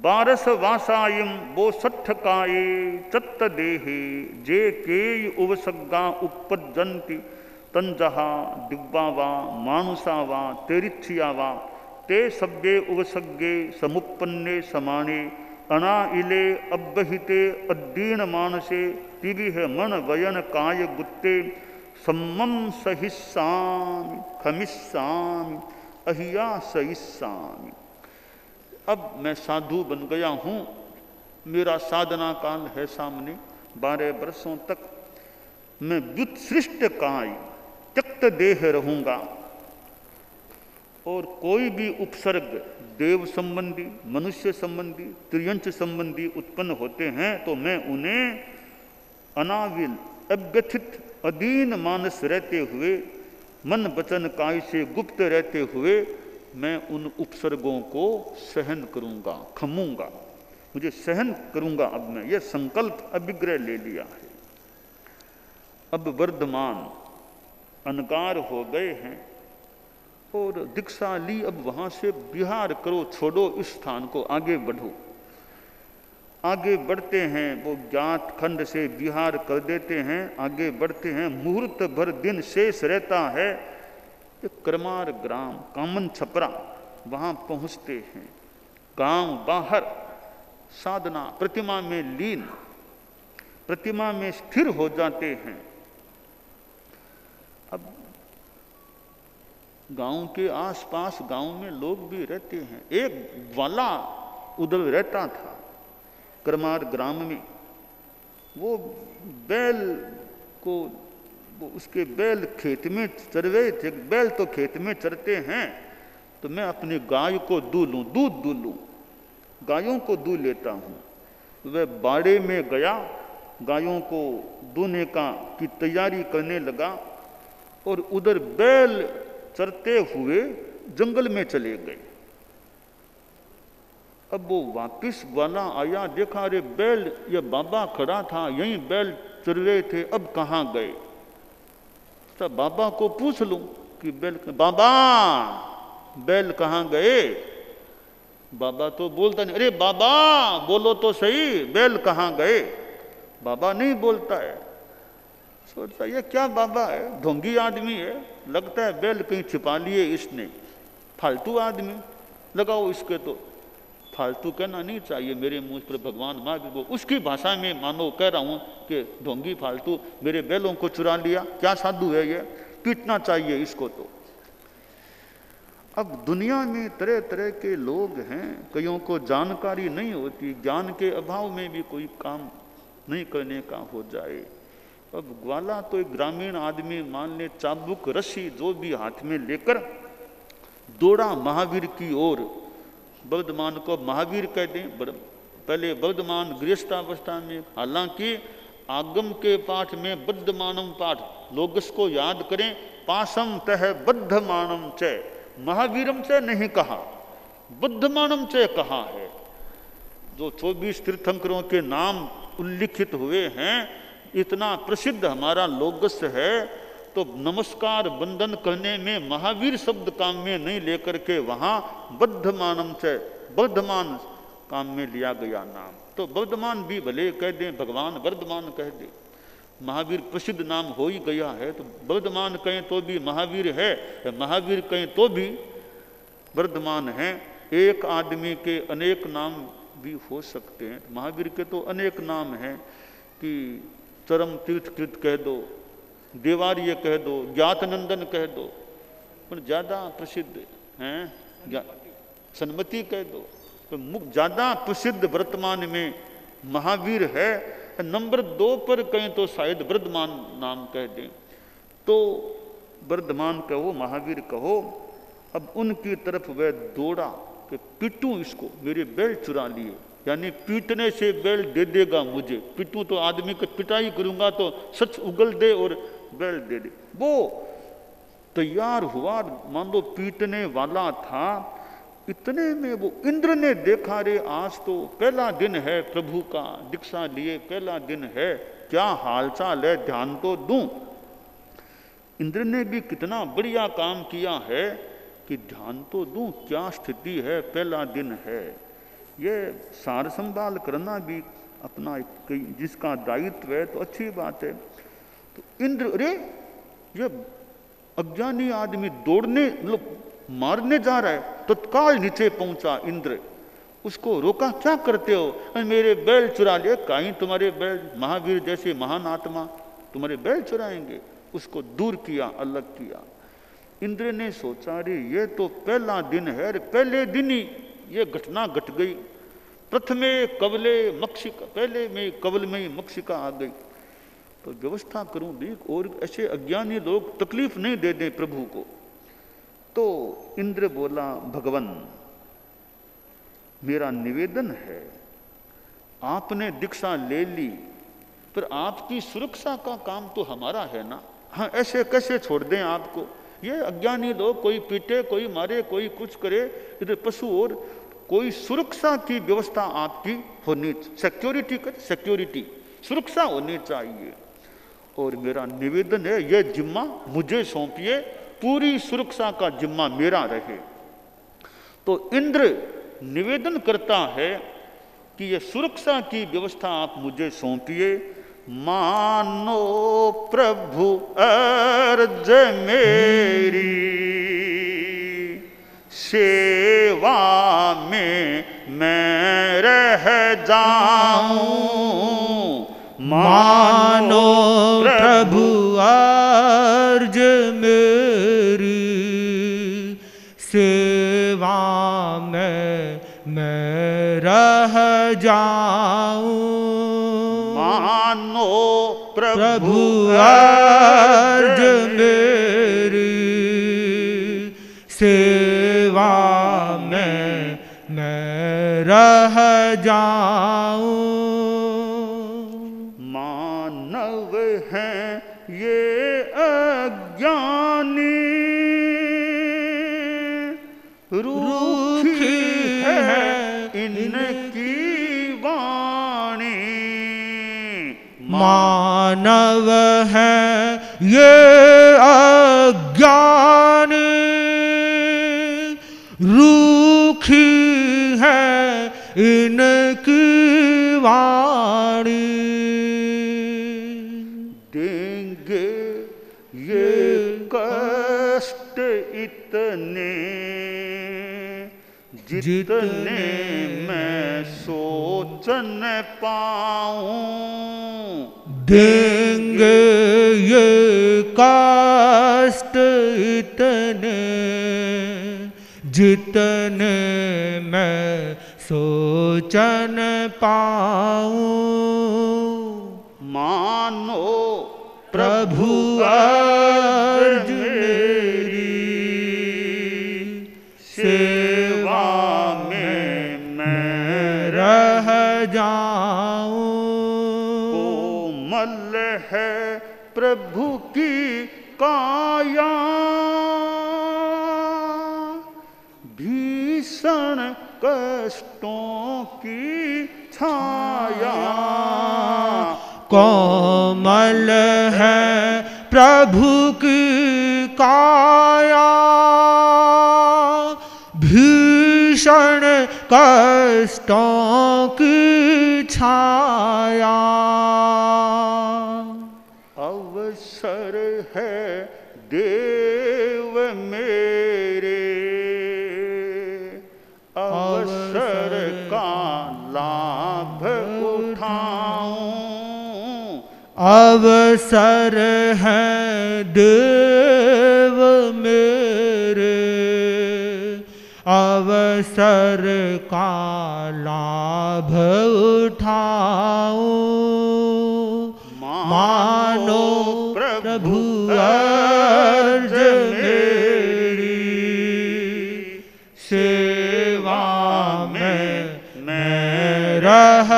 बारस वासायम वो सठकाये चत्त देहे जे के उवसग्गा उपपज्जन्ति तंजहा दिव्वा वा मानुषा वा तेरिथिया वा ते सभ्ये उवसग्गे समुपन्ने समाने अनाइले अब्बहिते अद्दीन मानसे तिविह मन वयन काय गुत्ते सम्मम सहिस्सामि खमिस्सामि अहिया सहिस्सामि। अब मैं साधु बन गया हूँ, मेरा साधना काल है सामने, 12 वर्षों तक मैं व्युत्सृष्ट काय त्यक्त देह रहूँगा। और कोई भी उपसर्ग देव संबंधी, मनुष्य संबंधी, त्रियंच संबंधी उत्पन्न होते हैं तो मैं उन्हें अनाविल अव्यथित अधीन मानस रहते हुए, मन वचन काय से गुप्त रहते हुए मैं उन उपसर्गों को सहन करूंगा, खमूंगा, मुझे सहन करूंगा। अब मैं ये संकल्प अभिग्रह ले लिया है। अब वर्धमान अनकार हो गए हैं और दीक्षा ली, अब वहां से विहार करो, छोड़ो इस स्थान को, आगे बढ़ो। आगे बढ़ते हैं, वो ज्ञात खंड से विहार कर देते हैं, आगे बढ़ते हैं। मुहूर्त भर दिन शेष रहता है, क्रमार ग्राम कामन छपरा, वहां पहुंचते हैं। गांव बाहर साधना, प्रतिमा में लीन, प्रतिमा में स्थिर हो जाते हैं। अब गांव के आसपास गांव में लोग भी रहते हैं। एक ग्वाला उधर रहता था क्रमार ग्राम में। वो बैल को, वो उसके बैल खेत में चर रहे थे। बैल तो खेत में चरते हैं, तो मैं अपनी गाय को दूध दूलूं, गायों को दूध लेता हूँ। वह बाड़े में गया, गायों को दूने की तैयारी करने लगा और उधर बैल चरते हुए जंगल में चले गए। अब वो वापिस ग्वाला आया, देखा अरे बैल, ये बाबा खड़ा था, यहीं बैल चर रहे थे, अब कहाँ गए? तो बाबा को पूछ लूं कि बैल, बाबा बैल कहाँ गए? बाबा तो बोलता नहीं, अरे बाबा बोलो तो सही, बैल कहाँ गए? बाबा नहीं बोलता है। सोचता ये क्या बाबा है, ढोंगी आदमी है, लगता है बैल कहीं छिपा लिए इसने, फालतू आदमी, लगाओ इसके। तो फालतू कहना नहीं चाहिए मेरे मुंह पर, भगवान महावीर को उसकी भाषा में मानो कह रहा हूं कि ढोंगी फालतू, मेरे बैलों को चुरा लिया, क्या साधु है ये, पीटना चाहिए इसको। तो अब दुनिया में तरह तरह के लोग हैं, कईयों को जानकारी नहीं होती, ज्ञान के अभाव में भी कोई काम नहीं करने का हो जाए। अब ग्वाला तो एक ग्रामीण आदमी, मान ले चाबुक रस्सी जो भी हाथ में लेकर दौड़ा महावीर की ओर। वर्धमान को महावीर कह दें, पहले वर्धमान गृहस्थावस्था में, हालांकि आगम के पाठ में वर्धमानम पाठ, लोगस को याद करें, पासम तह बद्धमानम च, महावीरम च नहीं कहा, बुद्धमानम च कहा है। जो 24 तीर्थंकरों के नाम उल्लिखित हुए हैं, इतना प्रसिद्ध हमारा लोगस है, तो नमस्कार वंदन करने में महावीर शब्द काम में नहीं लेकर के वहां बद्धमानम च, वर्धमान काम में लिया गया नाम। तो वर्धमान भी भले कह दें, भगवान वर्धमान कह दे, महावीर प्रसिद्ध नाम हो ही गया है, तो वर्धमान कहें तो भी महावीर है, महावीर कहें तो भी वर्धमान है। एक आदमी के अनेक नाम भी हो सकते हैं। महावीर के तो अनेक नाम हैं कि चरम तीर्थकृत कह दो, देवार्य कह दो, ज्ञातनंदन कह दो, पर ज़्यादा प्रसिद्ध हैं सन्मति कह दो। तो ज़्यादा प्रसिद्ध वर्तमान में महावीर है। नंबर 2 पर कहें तो शायद वर्धमान नाम कह दें, तो वर्धमान कहो, महावीर कहो। अब उनकी तरफ वह दौड़ा कि पीटूं इसको, मेरे बैल चुरा लिए, यानी पीटने से बैल दे देगा मुझे, पीटूं तो आदमी को पिटाई करूंगा तो सच उगल दे और बैल दे दे। वो तैयार हुआ, मान लो पीटने वाला था। इतने में वो इंद्र ने देखा, रे आज तो पहला दिन है प्रभु का, दीक्षा लिए पहला दिन है, क्या हालचाल है, ध्यान तो दूं। इंद्र ने भी कितना बढ़िया काम किया है कि ध्यान तो दूं, क्या स्थिति है, पहला दिन है। ये सार संभाल करना भी अपना जिसका दायित्व है तो अच्छी बात है। तो इंद्र, अरे ये अज्ञानी आदमी दौड़ने मतलब मारने जा रहा है, तत्काल नीचे पहुंचा इंद्र, उसको रोका, क्या करते हो, मेरे बैल चुरा लिए। कहीं तुम्हारे बैल, महावीर जैसे महान आत्मा तुम्हारे बैल चुराएंगे। उसको दूर किया, अलग किया। इंद्र ने सोचा, रे ये तो पहला दिन है, पहले दिन ही ये घटना घट गई। प्रथमे कवले मक्षिका, पहले में कवल में ही मक्षिका आ गई, तो व्यवस्था करूं भी और ऐसे अज्ञानी लोग तकलीफ नहीं दे दें प्रभु को। तो इंद्र बोला, भगवान मेरा निवेदन है, आपने दीक्षा ले ली, पर आपकी सुरक्षा का काम तो हमारा है ना। हाँ, ऐसे कैसे छोड़ दें आपको, ये अज्ञानी लोग कोई पीटे, कोई मारे, कोई कुछ करे, इधर पशु, और कोई सुरक्षा की व्यवस्था आपकी होनी, सिक्योरिटी सुरक्षा होनी चाहिए। और मेरा निवेदन है यह जिम्मा मुझे सौंपिए, पूरी सुरक्षा का जिम्मा मेरा रहे। तो इंद्र निवेदन करता है कि यह सुरक्षा की व्यवस्था आप मुझे सौंपिए। मानो प्रभु अर्ज मेरी, सेवा में मैं रह जाऊं। मानो प्रभु अर्ज मेरी, सेवा में मैं रह जाऊं। मानो प्रभु अर्ज मेरी, सेवा में मैं रह जाऊं। मानव हैं ये अज्ञानी, रूखी है इनकी वाणी। मानव है ये अज्ञानी, रूखी है इनकी वाणी। देंगे ये कष्ट इतने, जितने मैं सोच न पाऊं। देंगे ये कष्ट इतने, जितने मैं सोच न पाऊं। मानो प्रभु अर्ज मेरी, सेवा में मैं रह जाऊं। कोमल है प्रभु की काया, भीषण कष्टों की छाया। कोमल है प्रभु की काया, भीषण कष्टों की छाया। अवसर है देव मेरे, अवसर का लाभ उठाऊं। अवसर है देव मेरे, अवसर का लाभ उठाऊं। मानो प्रभु अर्ज मेरी, सेवा में मैं रह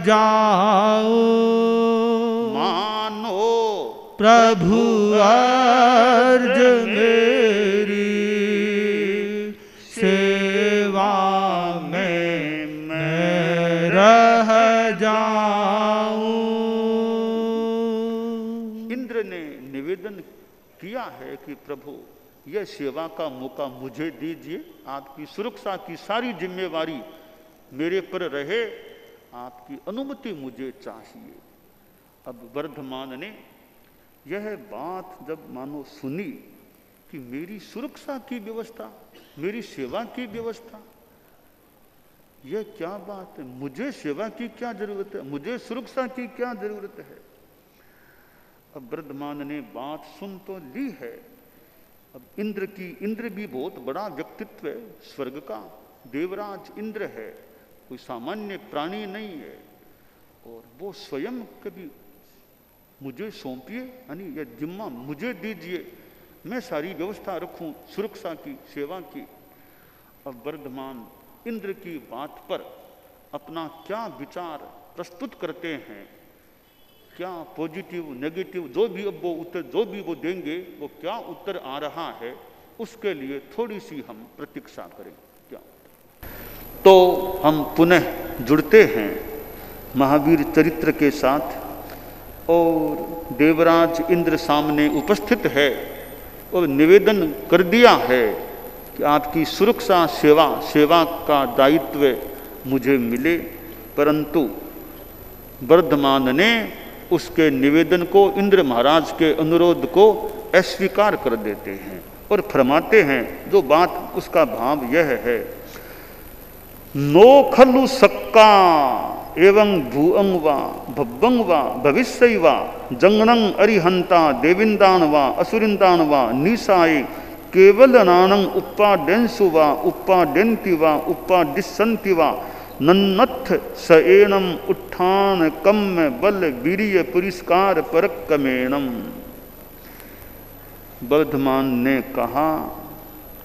जाऊं। मानो प्रभु अर्ज मेरी, सेवा में मैं रह जाऊं। इंद्र ने निवेदन किया है कि प्रभु यह सेवा का मौका मुझे दीजिए, आपकी सुरक्षा की सारी जिम्मेवारी मेरे पर रहे, आपकी अनुमति मुझे चाहिए। अब वर्धमान ने यह बात जब मानो सुनी कि मेरी सुरक्षा की व्यवस्था, मेरी सेवा की व्यवस्था, यह क्या बात है, मुझे सेवा की क्या जरूरत है, मुझे सुरक्षा की क्या जरूरत है। अब वर्धमान ने बात सुन तो ली है। अब इंद्र भी बहुत बड़ा व्यक्तित्व है, स्वर्ग का देवराज इंद्र है, कोई सामान्य प्राणी नहीं है। और वो स्वयं कभी मुझे सौंपिए, यानी यह जिम्मा मुझे दीजिए, मैं सारी व्यवस्था रखूं सुरक्षा की, सेवा की। अब वर्धमान इंद्र की बात पर अपना क्या विचार प्रस्तुत करते हैं, क्या पॉजिटिव नेगेटिव जो भी अब वो उत्तर जो भी वो देंगे, वो क्या उत्तर आ रहा है, उसके लिए थोड़ी सी हम प्रतीक्षा करें। क्या तो हम पुनः जुड़ते हैं महावीर चरित्र के साथ और देवराज इंद्र सामने उपस्थित है और निवेदन कर दिया है कि आपकी सुरक्षा सेवा का दायित्व मुझे मिले, परंतु वर्धमान ने उसके निवेदन को, इंद्र महाराज के अनुरोध को अस्वीकार कर देते हैं और फरमाते हैं, जो बात उसका भाव यह है, नो खलु सक्का एवं भूअंग वा भव्वंग वा भविष्य वा जंगणं अरिहंता देविंदान वा असुरिंदान वा निशाई केवल नानं उपाडेंसु वा उपाडेन्ति वा उपादिशन्ति वा नन्नथ सएनम उत्थान कम्म बल वीर्य पुरस्कार परक्कमेणम। वर्धमान ने कहा,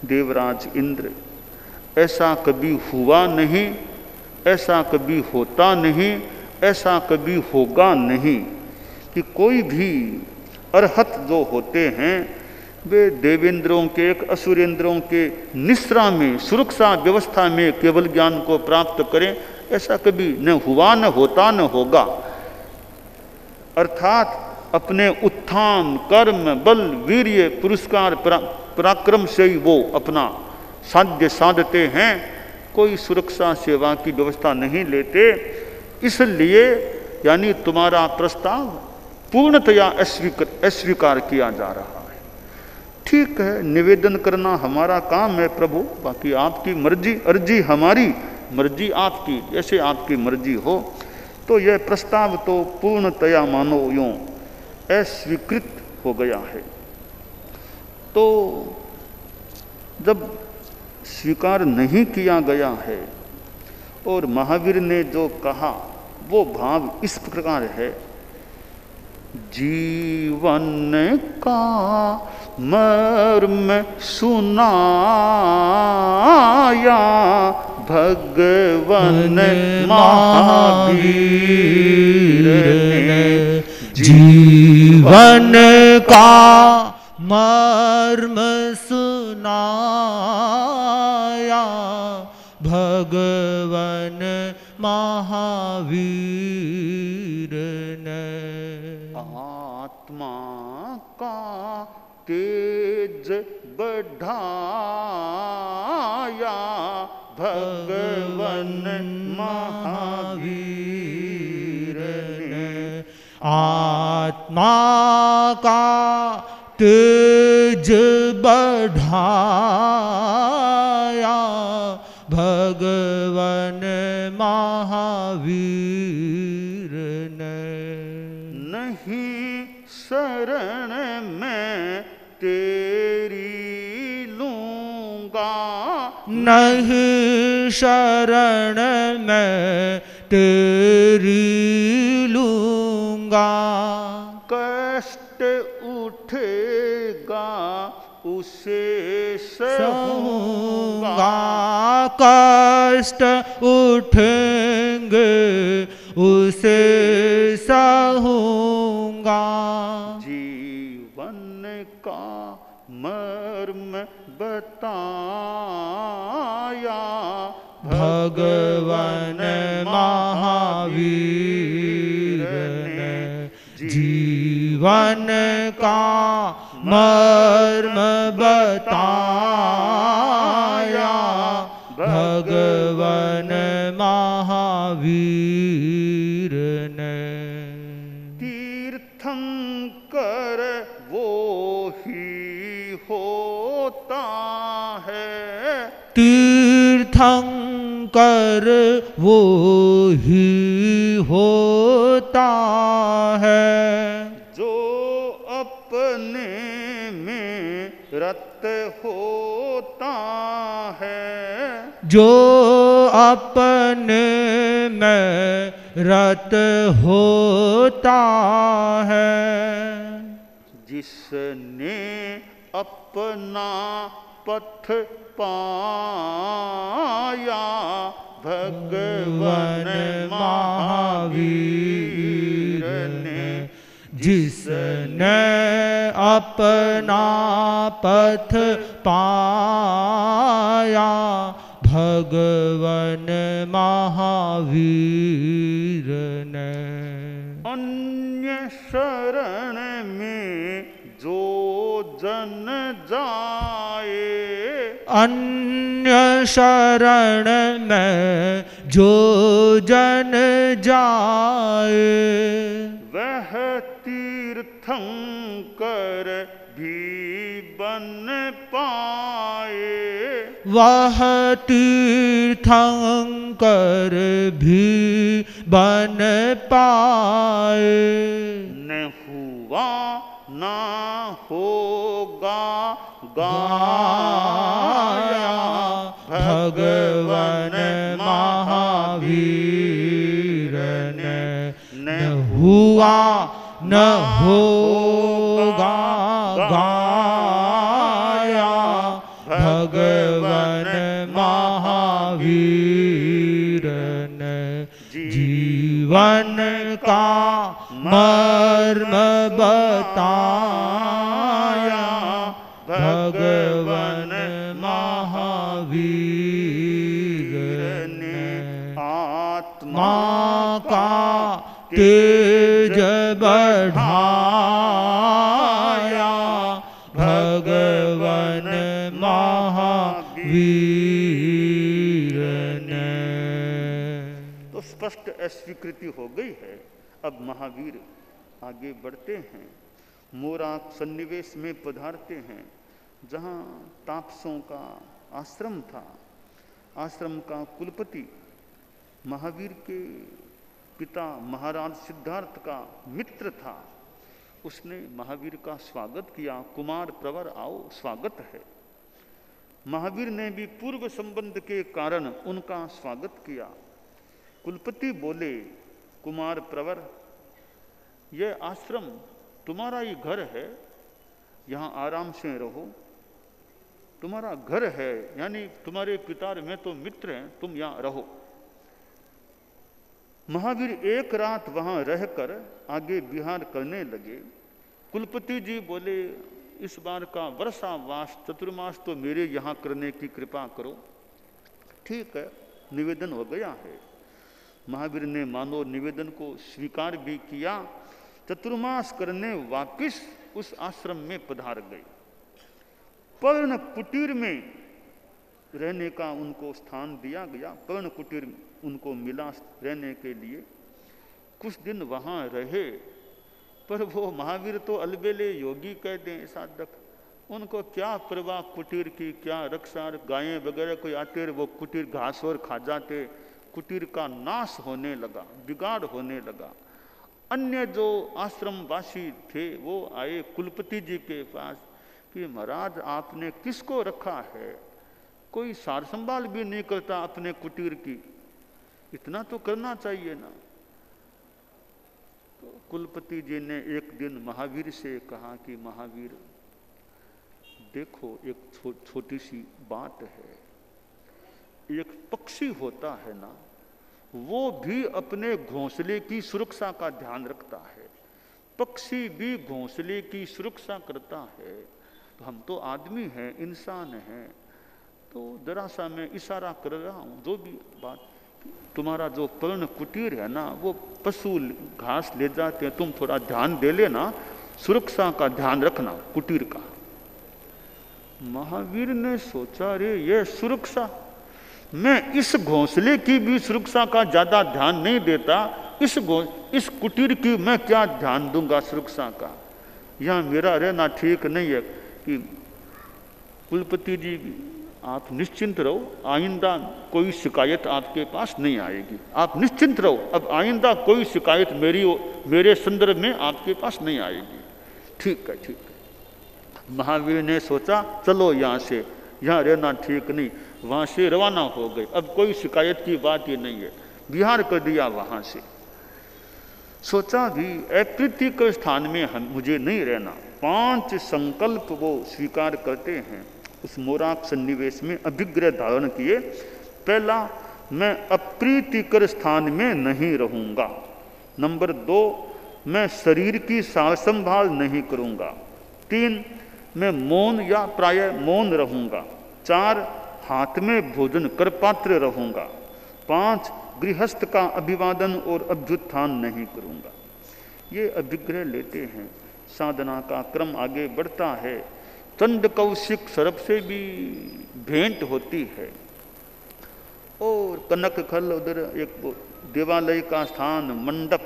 देवराज इंद्र, ऐसा कभी हुआ नहीं, ऐसा कभी होता नहीं, ऐसा कभी होगा नहीं कि कोई भी अरहत जो होते हैं वे देवेंद्रों के, असुरेंद्रों के निश्रा में, सुरक्षा व्यवस्था में केवल ज्ञान को प्राप्त करें, ऐसा कभी न हुआ, न होता, न होगा। अर्थात अपने उत्थान, कर्म, बल, वीर्य, पुरस्कार, पराक्रम से ही वो अपना साध्य साधते हैं, कोई सुरक्षा सेवा की व्यवस्था नहीं लेते। इसलिए यानी तुम्हारा प्रस्ताव पूर्णतया अस्वीकार किया जा रहा है। ठीक है, निवेदन करना हमारा काम है प्रभु, बाकी आपकी मर्जी, अर्जी हमारी, मर्जी आपकी, जैसे आपकी मर्जी हो। तो यह प्रस्ताव तो पूर्णतया मानो यूं अस्वीकृत हो गया है। तो जब स्वीकार नहीं किया गया है और महावीर ने जो कहा वो भाव इस प्रकार है, जीवन का मर्म सुनाया भगवन महावीर ने, जीवन का मर्म सुनाया भगवन महावीर ने। आत्मा का तेज बढ़ाया भगवन महावीर ने। आत्मा का तेज बढ़ाया भगवन महावीर ने। नहीं शरण में तेरी लूंगा, नहीं शरण में तेरी लूंगा, कष्ट उठेगा उसे सहूंगा, कष्ट उठेंगे उसे सहूंगा। जीवन का मर्म बताया भगवन महावीर ने। जीवन का मर्म बताया भगवन महावीर ने। तीर्थंकर वो ही होता है, तीर्थंकर वो ही होता है, जो अपने में रत होता है, जो अपने में रत होता है। जिसने अपना पथ पाया भगवन महावीर ने। जिसने अपना पथ पाया भगवन महावीर ने। अन्य शरण में जो जन जाए, अन्य शरण में जो जन जाए, वह तीर्थंकर भी बन पाए, वह तीर्थंकर भी बन पाए। न हुआ ना होगा गाया भगवन महावीर ने, न हुआ न होगा गाया भगवन महावीर ने, जीवन का मर्म बताया भगवन महावीर ने, आत्मा का तेज बढ़ाया भगवन महावीर ने। तो स्पष्ट अस्वीकृति हो गई है। अब महावीर आगे बढ़ते हैं, मोराक सन्निवेश में पधारते हैं, जहाँ तापसों का आश्रम था। आश्रम का कुलपति महावीर के पिता महाराज सिद्धार्थ का मित्र था। उसने महावीर का स्वागत किया। कुमार प्रवर आओ, स्वागत है। महावीर ने भी पूर्व संबंध के कारण उनका स्वागत किया। कुलपति बोले, कुमार प्रवर, यह आश्रम तुम्हारा ही घर है, यहाँ आराम से रहो। तुम्हारा घर है, यानी तुम्हारे पिता और मैं तो मित्र हैं, तुम यहाँ रहो। महावीर एक रात वहाँ रहकर आगे विहार करने लगे। कुलपति जी बोले, इस बार का वर्षावास चतुर्मास तो मेरे यहाँ करने की कृपा करो। ठीक है, निवेदन हो गया है। महावीर ने मानो निवेदन को स्वीकार भी किया। चतुर्मास करने वापिस उस आश्रम में पधार गए। पर्ण कुटीर में रहने का उनको स्थान दिया गया। पर्ण कुटीर उनको मिला रहने के लिए। कुछ दिन वहाँ रहे, पर वो महावीर तो अलबेले योगी कहते हैं, साधक। उनको क्या परवाह कुटीर की, क्या रक्षा। गायें वगैरह कोई आते, वो कुटीर घास और खा जाते। कुटीर का नाश होने लगा, बिगाड़ होने लगा। अन्य जो आश्रमवासी थे वो आए कुलपति जी के पास कि महाराज आपने किसको रखा है, कोई सार संभाल भी नहीं करता अपने कुटीर की, इतना तो करना चाहिए ना। तो कुलपति जी ने एक दिन महावीर से कहा कि महावीर देखो, एक छोटी सी बात है। एक पक्षी होता है ना, वो भी अपने घोंसले की सुरक्षा का ध्यान रखता है। पक्षी भी घोंसले की सुरक्षा करता है। तो हम तो आदमी हैं, इंसान हैं, तो जरा सा मैं इशारा कर रहा हूँ। जो भी बात, तुम्हारा जो पर्ण कुटीर है ना, वो पशु घास ले जाते हैं, तुम थोड़ा ध्यान दे लेना, सुरक्षा का ध्यान रखना कुटीर का। महावीर ने सोचा, रे ये सुरक्षा, मैं इस घोंसले की भी सुरक्षा का ज्यादा ध्यान नहीं देता, इस कुटीर की मैं क्या ध्यान दूंगा सुरक्षा का। यहाँ मेरा रहना ठीक नहीं है। कि कुलपति जी आप निश्चिंत रहो, आइंदा कोई शिकायत आपके पास नहीं आएगी। आप निश्चिंत रहो, अब आइंदा कोई शिकायत मेरे संदर्भ में आपके पास नहीं आएगी। ठीक है, ठीक है। महावीर ने सोचा, चलो यहाँ से, यहाँ रहना ठीक नहीं। वहाँ से रवाना हो गए। अब कोई शिकायत की बात ही नहीं है, विहार कर दिया वहाँ से। सोचा भी अप्रीतिकर स्थान में मुझे नहीं रहना। 5 संकल्प वो स्वीकार करते हैं। उस मोराक सन्निवेश में अभिग्रह धारण किए। पहला, मैं अप्रीतिकर स्थान में नहीं रहूँगा। नंबर 2, मैं शरीर की सार संभाल नहीं करूँगा। 3, मैं मौन या प्राय मौन रहूँगा। 4, हाथ में भोजन कर पात्र रहूँगा। 5, गृहस्थ का अभिवादन और अभ्युत्थान नहीं करूँगा। ये अभिग्रह लेते हैं। साधना का क्रम आगे बढ़ता है। चंड कौशिक सर्प से भी भेंट होती है। और कनक खल उधर एक देवालय का स्थान मंडप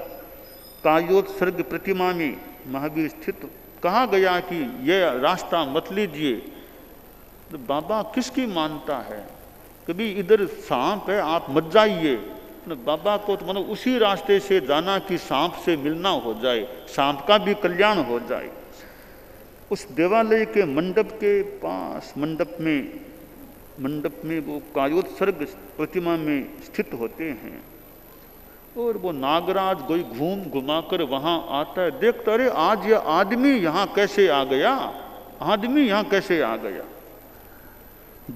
कायोत्सर्ग प्रतिमा में महावीर स्थित। कहा गया कि यह रास्ता मत लीजिए। तो बाबा किसकी मानता है? कभी इधर सांप है आप मत जाइए। तो बाबा को तो मतलब उसी रास्ते से जाना कि सांप से मिलना हो जाए, सांप का भी कल्याण हो जाए। उस देवालय के मंडप के पास मंडप में वो कायोत्सर्ग प्रतिमा में स्थित होते हैं। और वो नागराज कोई घूम घुमाकर वहाँ आता है। देखता अरे आज ये आदमी यहाँ कैसे आ गया, आदमी यहाँ कैसे आ गया।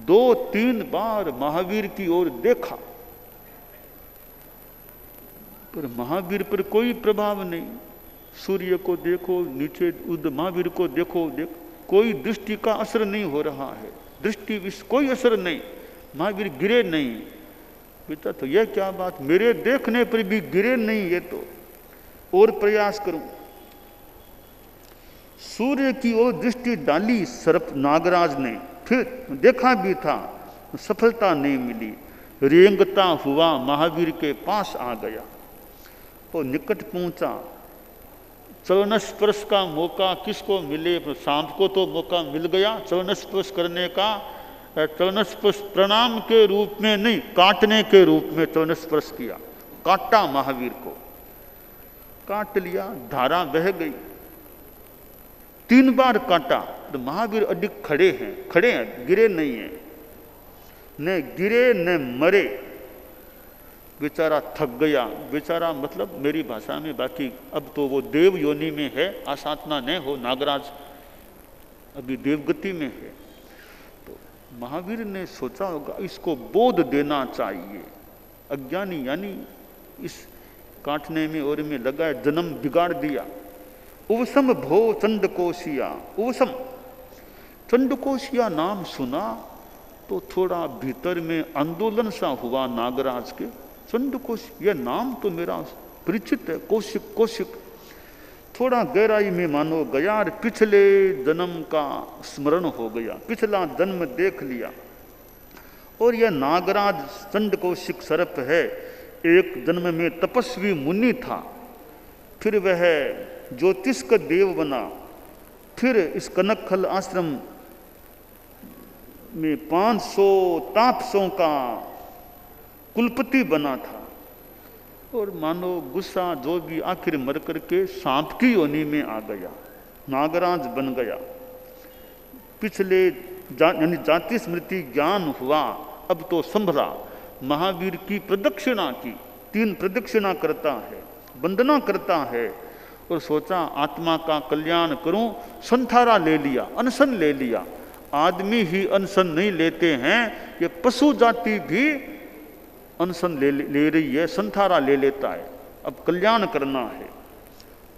2-3 बार महावीर की ओर देखा पर महावीर पर कोई प्रभाव नहीं। सूर्य को देखो, नीचे उद महावीर को देखो, कोई दृष्टि का असर नहीं हो रहा है। दृष्टि कोई असर नहीं, महावीर गिरे नहीं। बेटा तो यह क्या बात, मेरे देखने पर भी गिरे नहीं। ये तो और प्रयास करूं। सूर्य की ओर दृष्टि डाली सर्प नागराज ने, फिर देखा भी था, सफलता नहीं मिली। रेंगता हुआ महावीर के पास आ गया और निकट पहुंचा। चरण स्पर्श का मौका किसको मिले? सांप को तो मौका मिल गया चरण स्पर्श करने का। चरण स्पर्श प्रणाम के रूप में नहीं, काटने के रूप में चरण स्पर्श किया। काटा महावीर को, काट लिया, धारा बह गई। 3 बार काटा तो महावीर अधिक खड़े हैं, गिरे नहीं हैं। न गिरे न मरे। बेचारा थक गया। बेचारा मतलब मेरी भाषा में, बाकी अब तो वो देव योनि में है, आसाधना न हो। नागराज अभी देवगति में है। तो महावीर ने सोचा होगा इसको बोध देना चाहिए। अज्ञानी यानी इस काटने में और में लगा जन्म बिगाड़ दिया। उवसम भो चंडकोशिया। उवसम चंडकोशिया नाम सुना तो थोड़ा भीतर में आंदोलन सा हुआ नागराज के। चंडकोश यह नाम तो मेरा परिचित है। कौशिक थोड़ा गहराई में मानो गया। पिछले जन्म का स्मरण हो गया, पिछला जन्म देख लिया। और यह नागराज चंडकौशिक सर्प है। एक जन्म में तपस्वी मुनि था, फिर वह ज्योतिष का देव बना, फिर इस कनकखल आश्रम में 500 तापसों का कुलपति बना था। और मानो गुस्सा जो भी आखिर मर करके सांप की योनि में आ गया, नागराज बन गया। पिछले यानी जाति स्मृति ज्ञान हुआ, अब तो संभला। महावीर की प्रदक्षिणा की, 3 प्रदक्षिणा करता है, वंदना करता है और सोचा आत्मा का कल्याण करूं। संथारा ले लिया, अनशन ले लिया। आदमी ही अनशन नहीं लेते हैं, ये पशु जाति भी अनशन ले रही है, संथारा ले लेता है। अब कल्याण करना है।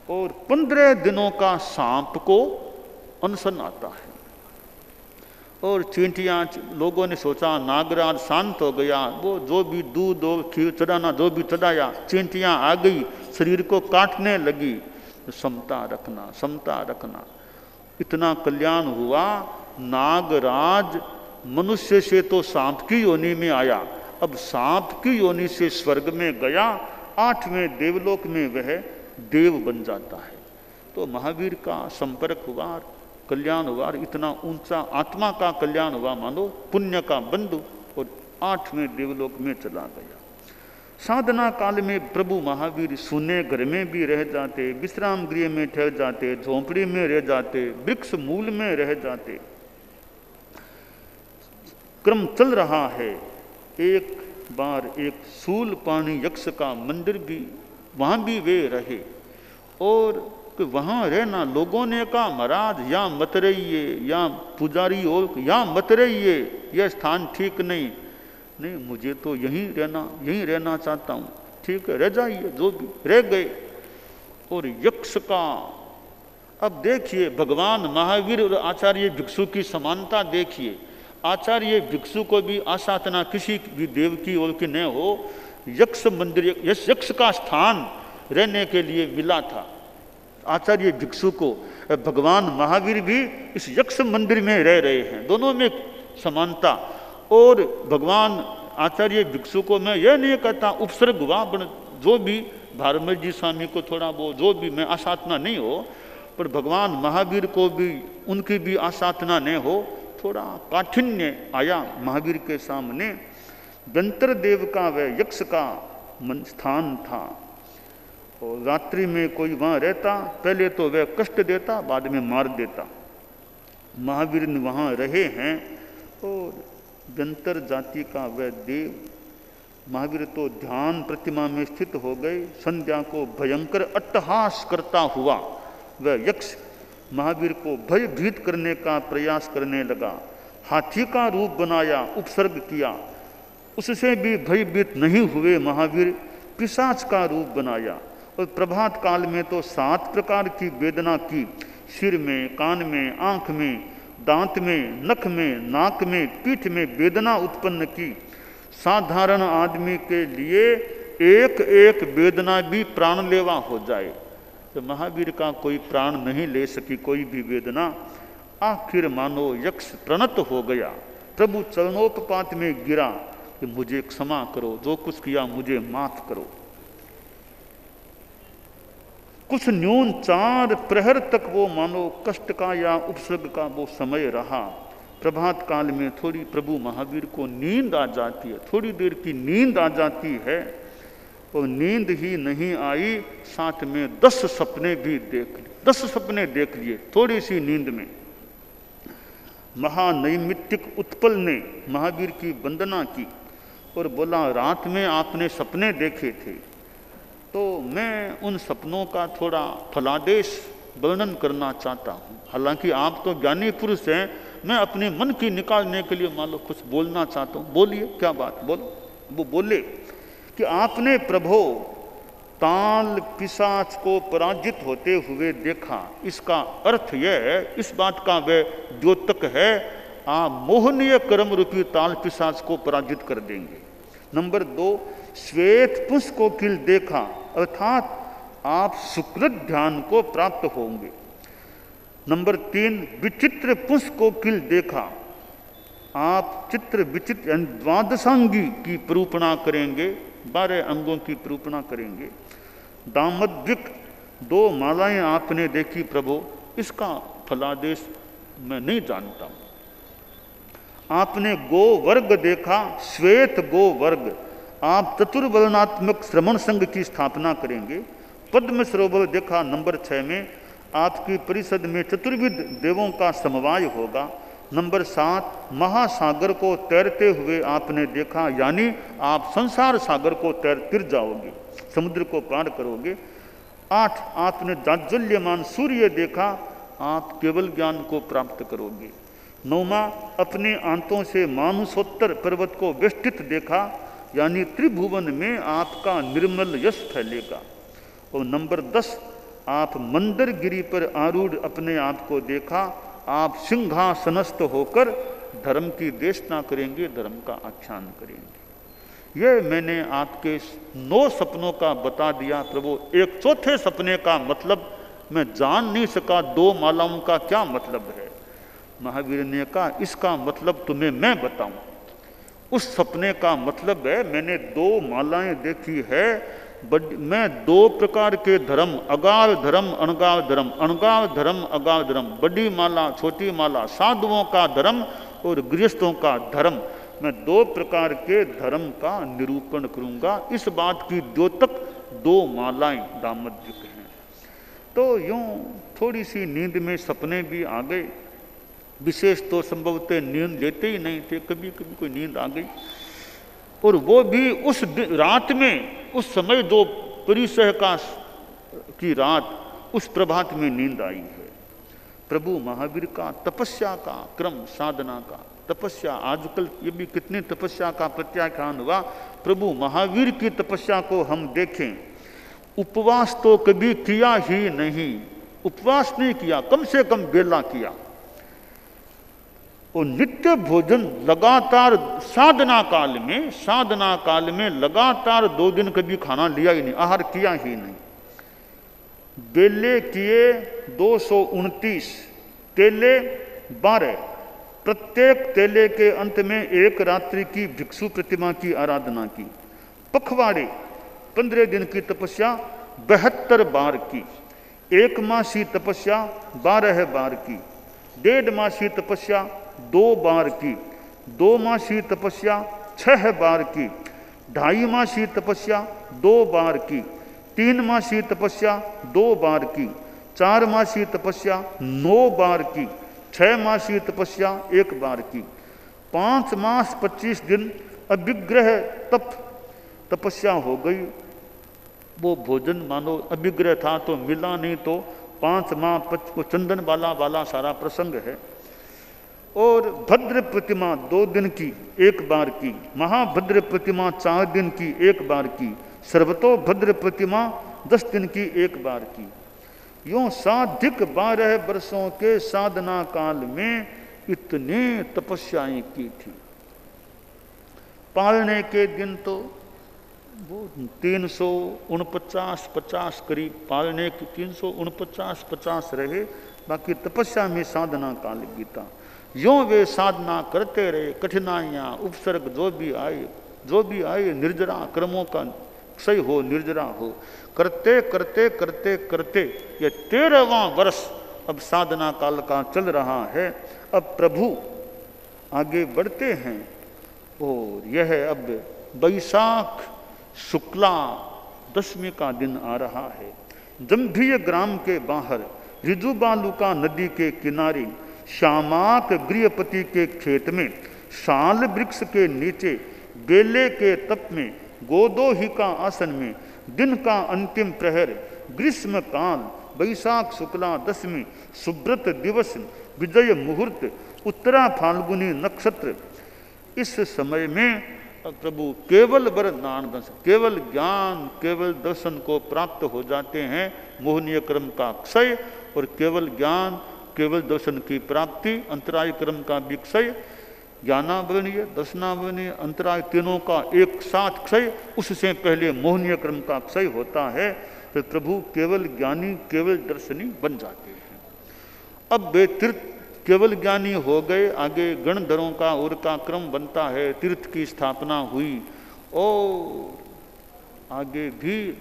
और 15 दिनों का सांप को अनशन आता है। और चींटियाँ, लोगों ने सोचा नागराज शांत हो गया, वो जो भी दूध और खीर चढ़ाना जो भी चढ़ाया, चींटियाँ आ गई, शरीर को काटने लगी। समता रखना, समता रखना। इतना कल्याण हुआ। नागराज मनुष्य से तो सांप की योनि में आया, अब सांप की योनि से स्वर्ग में गया। 8वें देवलोक में वह देव बन जाता है। तो महावीर का संपर्क हुआ, कल्याण हुआ। इतना ऊंचा आत्मा का कल्याण हुआ, मानो पुण्य का बंधु। और 8वें देवलोक में चला गया। साधना काल में प्रभु महावीर सुने घर में भी रह जाते, विश्राम गृह में ठहर जाते, झोंपड़ी में रह जाते, वृक्ष मूल में रह जाते। क्रम चल रहा है। एक बार एक सूल पानी यक्ष का मंदिर भी, वहाँ भी वे रहे। और वहाँ रहना, लोगों ने कहा महाराज यहाँ मत रहिए, यहाँ पुजारी और यहाँ मत रहिए, यह स्थान ठीक नहीं। नहीं, मुझे तो यहीं रहना चाहता हूँ। ठीक है, रह जाइए। जो भी रह गए। और यक्ष का, अब देखिए भगवान महावीर और आचार्य भिक्षु की समानता देखिए। आचार्य भिक्षु को भी आसाधना किसी भी देव की ओर की न हो, यक्ष मंदिर, यक्ष का स्थान रहने के लिए मिला था। आचार्य भिक्षु को। भगवान महावीर भी इस यक्ष मंदिर में रह रहे हैं, दोनों में समानता। और भगवान आचार्य भिक्षु को मैं यह नहीं कहता उपसर्ग हुआ, जो भी भारमल जी स्वामी को थोड़ा वो जो भी मैं आसाधना नहीं हो, पर भगवान महावीर को भी उनकी भी आसाधना नहीं हो, थोड़ा काठिन्य आया महावीर के सामने। व्यंतर देव का वह यक्ष का स्थान था, और रात्रि में कोई वहाँ रहता, पहले तो वह कष्ट देता, बाद में मार देता। महावीर ने वहाँ रहे हैं, और व्यंतर जाति का वह देव महावीर तो ध्यान प्रतिमा में स्थित हो गए। संध्या को भयंकर अट्टहास करता हुआ वह यक्ष महावीर को भयभीत करने का प्रयास करने लगा। हाथी का रूप बनाया, उपसर्ग किया, उससे भी भयभीत नहीं हुए महावीर। पिशाच का रूप बनाया, और प्रभात काल में तो 7 प्रकार की वेदना की, सिर में, कान में, आँख में, दांत में, नख में, नाक में, पीठ में वेदना उत्पन्न की। साधारण आदमी के लिए एक एक वेदना भी प्राणलेवा हो जाए, तो महावीर का कोई प्राण नहीं ले सकी कोई भी वेदना। आखिर मानो यक्ष प्रणत हो गया, प्रभु चरणोपपात में गिरा कि मुझे क्षमा करो, जो कुछ किया मुझे माफ करो। कुछ न्यून 4 प्रहर तक वो मानो कष्ट का या उपसर्ग का वो समय रहा। प्रभात काल में थोड़ी प्रभु महावीर को नींद आ जाती है, थोड़ी देर की नींद आ जाती है, और नींद ही नहीं आई, साथ में 10 सपने भी देख लिए, 10 सपने देख लिए थोड़ी सी नींद में। महानैमित्तिक उत्पल ने महावीर की वंदना की और बोला, रात में आपने सपने देखे थे, तो मैं उन सपनों का थोड़ा फलादेश वर्णन करना चाहता हूँ। हालांकि आप तो ज्ञानी पुरुष हैं, मैं अपने मन की निकालने के लिए मान लो कुछ बोलना चाहता हूँ। बोलिए, क्या बात, बोलो। वो बोले कि आपने प्रभो ताल पिशाच को पराजित होते हुए देखा। इसका अर्थ यह है, इस बात का वह द्योतक है, आप मोहनीय कर्म रूपी ताल पिशाच को पराजित कर देंगे। नंबर 2, श्वेत पुष्प को किल देखा, अर्थात आप सुकृत ध्यान को प्राप्त होंगे। नंबर 3, विचित्र पुष्प को किल देखा, आप चित्र विचित्र द्वादशांगी की निरूपणा करेंगे, 12 अंगों की निरूपणा करेंगे। दामद्विक 2 मालाएं आपने देखी प्रभु, इसका फलादेश मैं नहीं जानता हूँ। आपने गो वर्ग देखा, श्वेत गो वर्ग, आप चतुर्वर्णात्मक श्रमण संघ की स्थापना करेंगे। पद्म सरोवर देखा नंबर 6 में, आपकी परिषद में चतुर्विध देवों का समवाय होगा। नंबर 7, महासागर को तैरते हुए आपने देखा, यानी आप संसार सागर को तिर जाओगे, समुद्र को पार करोगे। 8, आपने जाज्वल्यमान सूर्य देखा, आप केवल ज्ञान को प्राप्त करोगे। 9वां, अपने आंतों से मानुषोत्तर पर्वत को वेष्टित देखा, यानी त्रिभुवन में आपका निर्मल यश फैलेगा। और नंबर 10, आप मंदरगिरी पर आरूढ़ अपने आप को देखा, आप सिंहासनस्थ होकर धर्म की देशना करेंगे, धर्म का आख्यान करेंगे। ये मैंने आपके 9 सपनों का बता दिया प्रभु। एक चौथे सपने का मतलब मैं जान नहीं सका, 2 मालाओं का क्या मतलब है। महावीर ने कहा, इसका मतलब तुम्हें मैं बताऊं। उस सपने का मतलब है, मैंने 2 मालाएं देखी है, मैं 2 प्रकार के धर्म, अगाव धर्म, अणगाव धर्म, अणगाव धर्म, अगाव धर्म, बड़ी माला, छोटी माला, साधुओं का धर्म और गृहस्थों का धर्म, मैं 2 प्रकार के धर्म का निरूपण करूंगा। इस बात की द्योतक 2 मालाएं दामद्विक हैं। तो यूं थोड़ी सी नींद में सपने भी आ गए। विशेष तो संभवतः नींद लेते ही नहीं थे, कभी कभी कोई नींद आ गई, और वो भी उस रात में, उस समय जो परिसह की रात, उस प्रभात में नींद आई है। प्रभु महावीर का तपस्या का क्रम, साधना का तपस्या, आजकल ये भी कितनी तपस्या का प्रत्याख्यान हुआ। प्रभु महावीर की तपस्या को हम देखें, उपवास तो कभी किया ही नहीं, उपवास नहीं किया, कम से कम बेला किया, और नित्य भोजन लगातार साधना काल में लगातार 2 दिन कभी खाना लिया ही नहीं, आहार किया ही नहीं। बेले किए 229, तेले 12। प्रत्येक तेले के अंत में एक रात्रि की भिक्षु प्रतिमा की आराधना की। पखवाड़े 15 दिन की तपस्या 72 बार की। 1 मासी तपस्या 12 बार की। 1.5 मासी तपस्या 2 बार की। 2 मासी तपस्या 6 बार की। 2.5 मासी तपस्या 2 बार की। 3 मासी तपस्या 2 बार की। 4 मासी तपस्या 9 बार की। 6 मासी तपस्या 1 बार की। 5 मास 25 दिन अभिग्रह तपस्या हो गई। वो भोजन मानो अभिग्रह था तो मिला नहीं, तो 5 माह को चंदन वाला सारा प्रसंग है। और भद्र प्रतिमा 2 दिन की 1 बार की। महाभद्र प्रतिमा 4 दिन की 1 बार की। सर्वतो भद्र प्रतिमा 10 दिन की 1 बार की। यूं साधिक 12 वर्षों के साधना काल में इतने तपस्याएं की थी। पालने के दिन तो वो 349 करीब पालने की 349 रहे, बाकी तपस्या में साधना काल बीता। यों वे साधना करते रहे, कठिनाइयाँ उपसर्ग जो भी आए निर्जरा कर्मों का क्षय हो, निर्जरा हो, करते करते करते करते ये 13वां वर्ष अब साधना काल का चल रहा है। अब प्रभु आगे बढ़ते हैं और यह अब बैसाख शुक्ला दशमी का दिन आ रहा है। जंभीय ग्राम के बाहर ऋजुबालुका नदी के किनारे श्यामाक गृहपति के खेत में शाल वृक्ष के नीचे बेले के तप में गोदोही का आसन में दिन का अंतिम प्रहर ग्रीष्म काल बैसाख शुक्ला दशमी सुब्रत दिवस विजय मुहूर्त उत्तरा फाल्गुनी नक्षत्र, इस समय में प्रभु केवल वरदान केवल ज्ञान केवल दर्शन को प्राप्त हो जाते हैं। मोहनीय क्रम का क्षय और केवल ज्ञान केवल दर्शन की प्राप्ति, अंतराय क्रम का भी क्षय, ज्ञानावरणीय दर्शनावरणीय अंतराय तीनों का एक साथ क्षय, उससे पहले मोहनीय क्रम का क्षय होता है। फिर प्रभु केवल ज्ञानी केवल दर्शनी बन जाते हैं। अब वे तीर्थ केवल ज्ञानी हो गए, आगे गणधरों का और का क्रम बनता है, तीर्थ की स्थापना हुई और आगे भी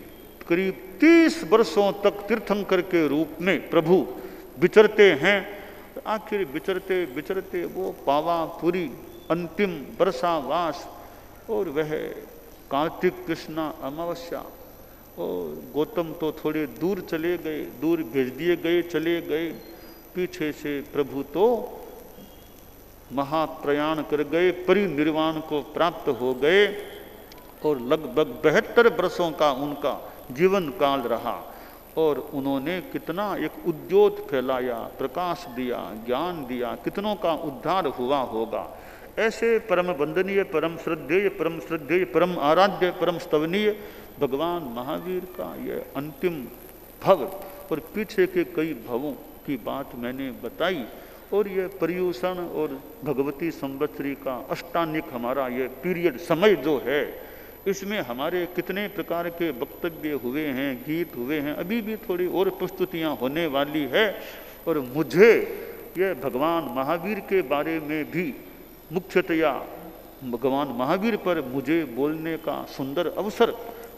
करीब 30 वर्षों तक तीर्थंकर के रूप में प्रभु विचरते हैं। आखिर विचरते विचरते वो पावापुरी अंतिम वर्षावास और वह कार्तिक कृष्णा अमावस्या, और गौतम तो थोड़े दूर चले गए, दूर भेज दिए गए, चले गए। पीछे से प्रभु तो महाप्रयाण कर गए, परिनिर्वाण को प्राप्त हो गए और लगभग 72 वर्षों का उनका जीवन काल रहा और उन्होंने कितना एक उद्योत फैलाया, प्रकाश दिया, ज्ञान दिया, कितनों का उद्धार हुआ होगा। ऐसे परम वंदनीय परम श्रद्धेय परम आराध्य परम स्तवनीय भगवान महावीर का यह अंतिम भव और पीछे के कई भवों की बात मैंने बताई। और ये पर्यूषण और भगवती संवत्सरी का अष्टानिक हमारा ये पीरियड समय जो है, इसमें हमारे कितने प्रकार के वक्तव्य हुए हैं, गीत हुए हैं, अभी भी थोड़ी और प्रस्तुतियाँ होने वाली है। और मुझे ये भगवान महावीर के बारे में भी मुख्यतया भगवान महावीर पर मुझे बोलने का सुंदर अवसर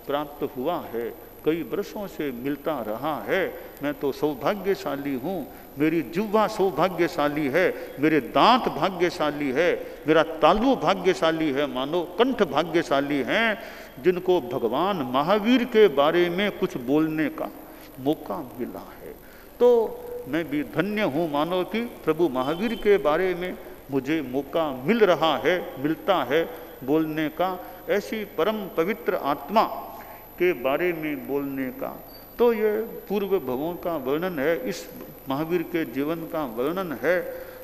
प्राप्त हुआ है, कई वर्षों से मिलता रहा है। मैं तो सौभाग्यशाली हूँ, मेरी जिह्वा सौभाग्यशाली है, मेरे दांत भाग्यशाली है, मेरा तालु भाग्यशाली है, मानो कंठ भाग्यशाली हैं, जिनको भगवान महावीर के बारे में कुछ बोलने का मौका मिला है। तो मैं भी धन्य हूँ, मानो कि प्रभु महावीर के बारे में मुझे मौका मिल रहा है, मिलता है बोलने का, ऐसी परम पवित्र आत्मा के बारे में बोलने का। तो ये पूर्व भवों का वर्णन है, इस महावीर के जीवन का वर्णन है।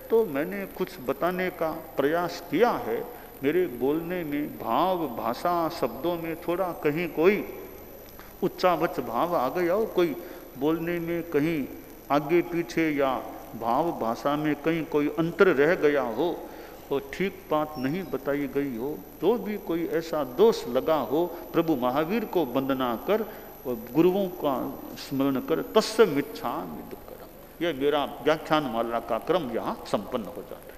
तो मैंने कुछ बताने का प्रयास किया है। मेरे बोलने में भाव भाषा शब्दों में थोड़ा कहीं कोई उच्चावच भाव आ गया हो, कोई बोलने में कहीं आगे पीछे या भाव भाषा में कहीं कोई अंतर रह गया हो और ठीक बात नहीं बताई गई हो, तो भी कोई ऐसा दोष लगा हो, प्रभु महावीर को वंदना कर और गुरुओं का स्मरण कर तस्य मिच्छामि दुक्कड़म। यह मेरा व्याख्यान माला का क्रम यहाँ संपन्न हो जाता है।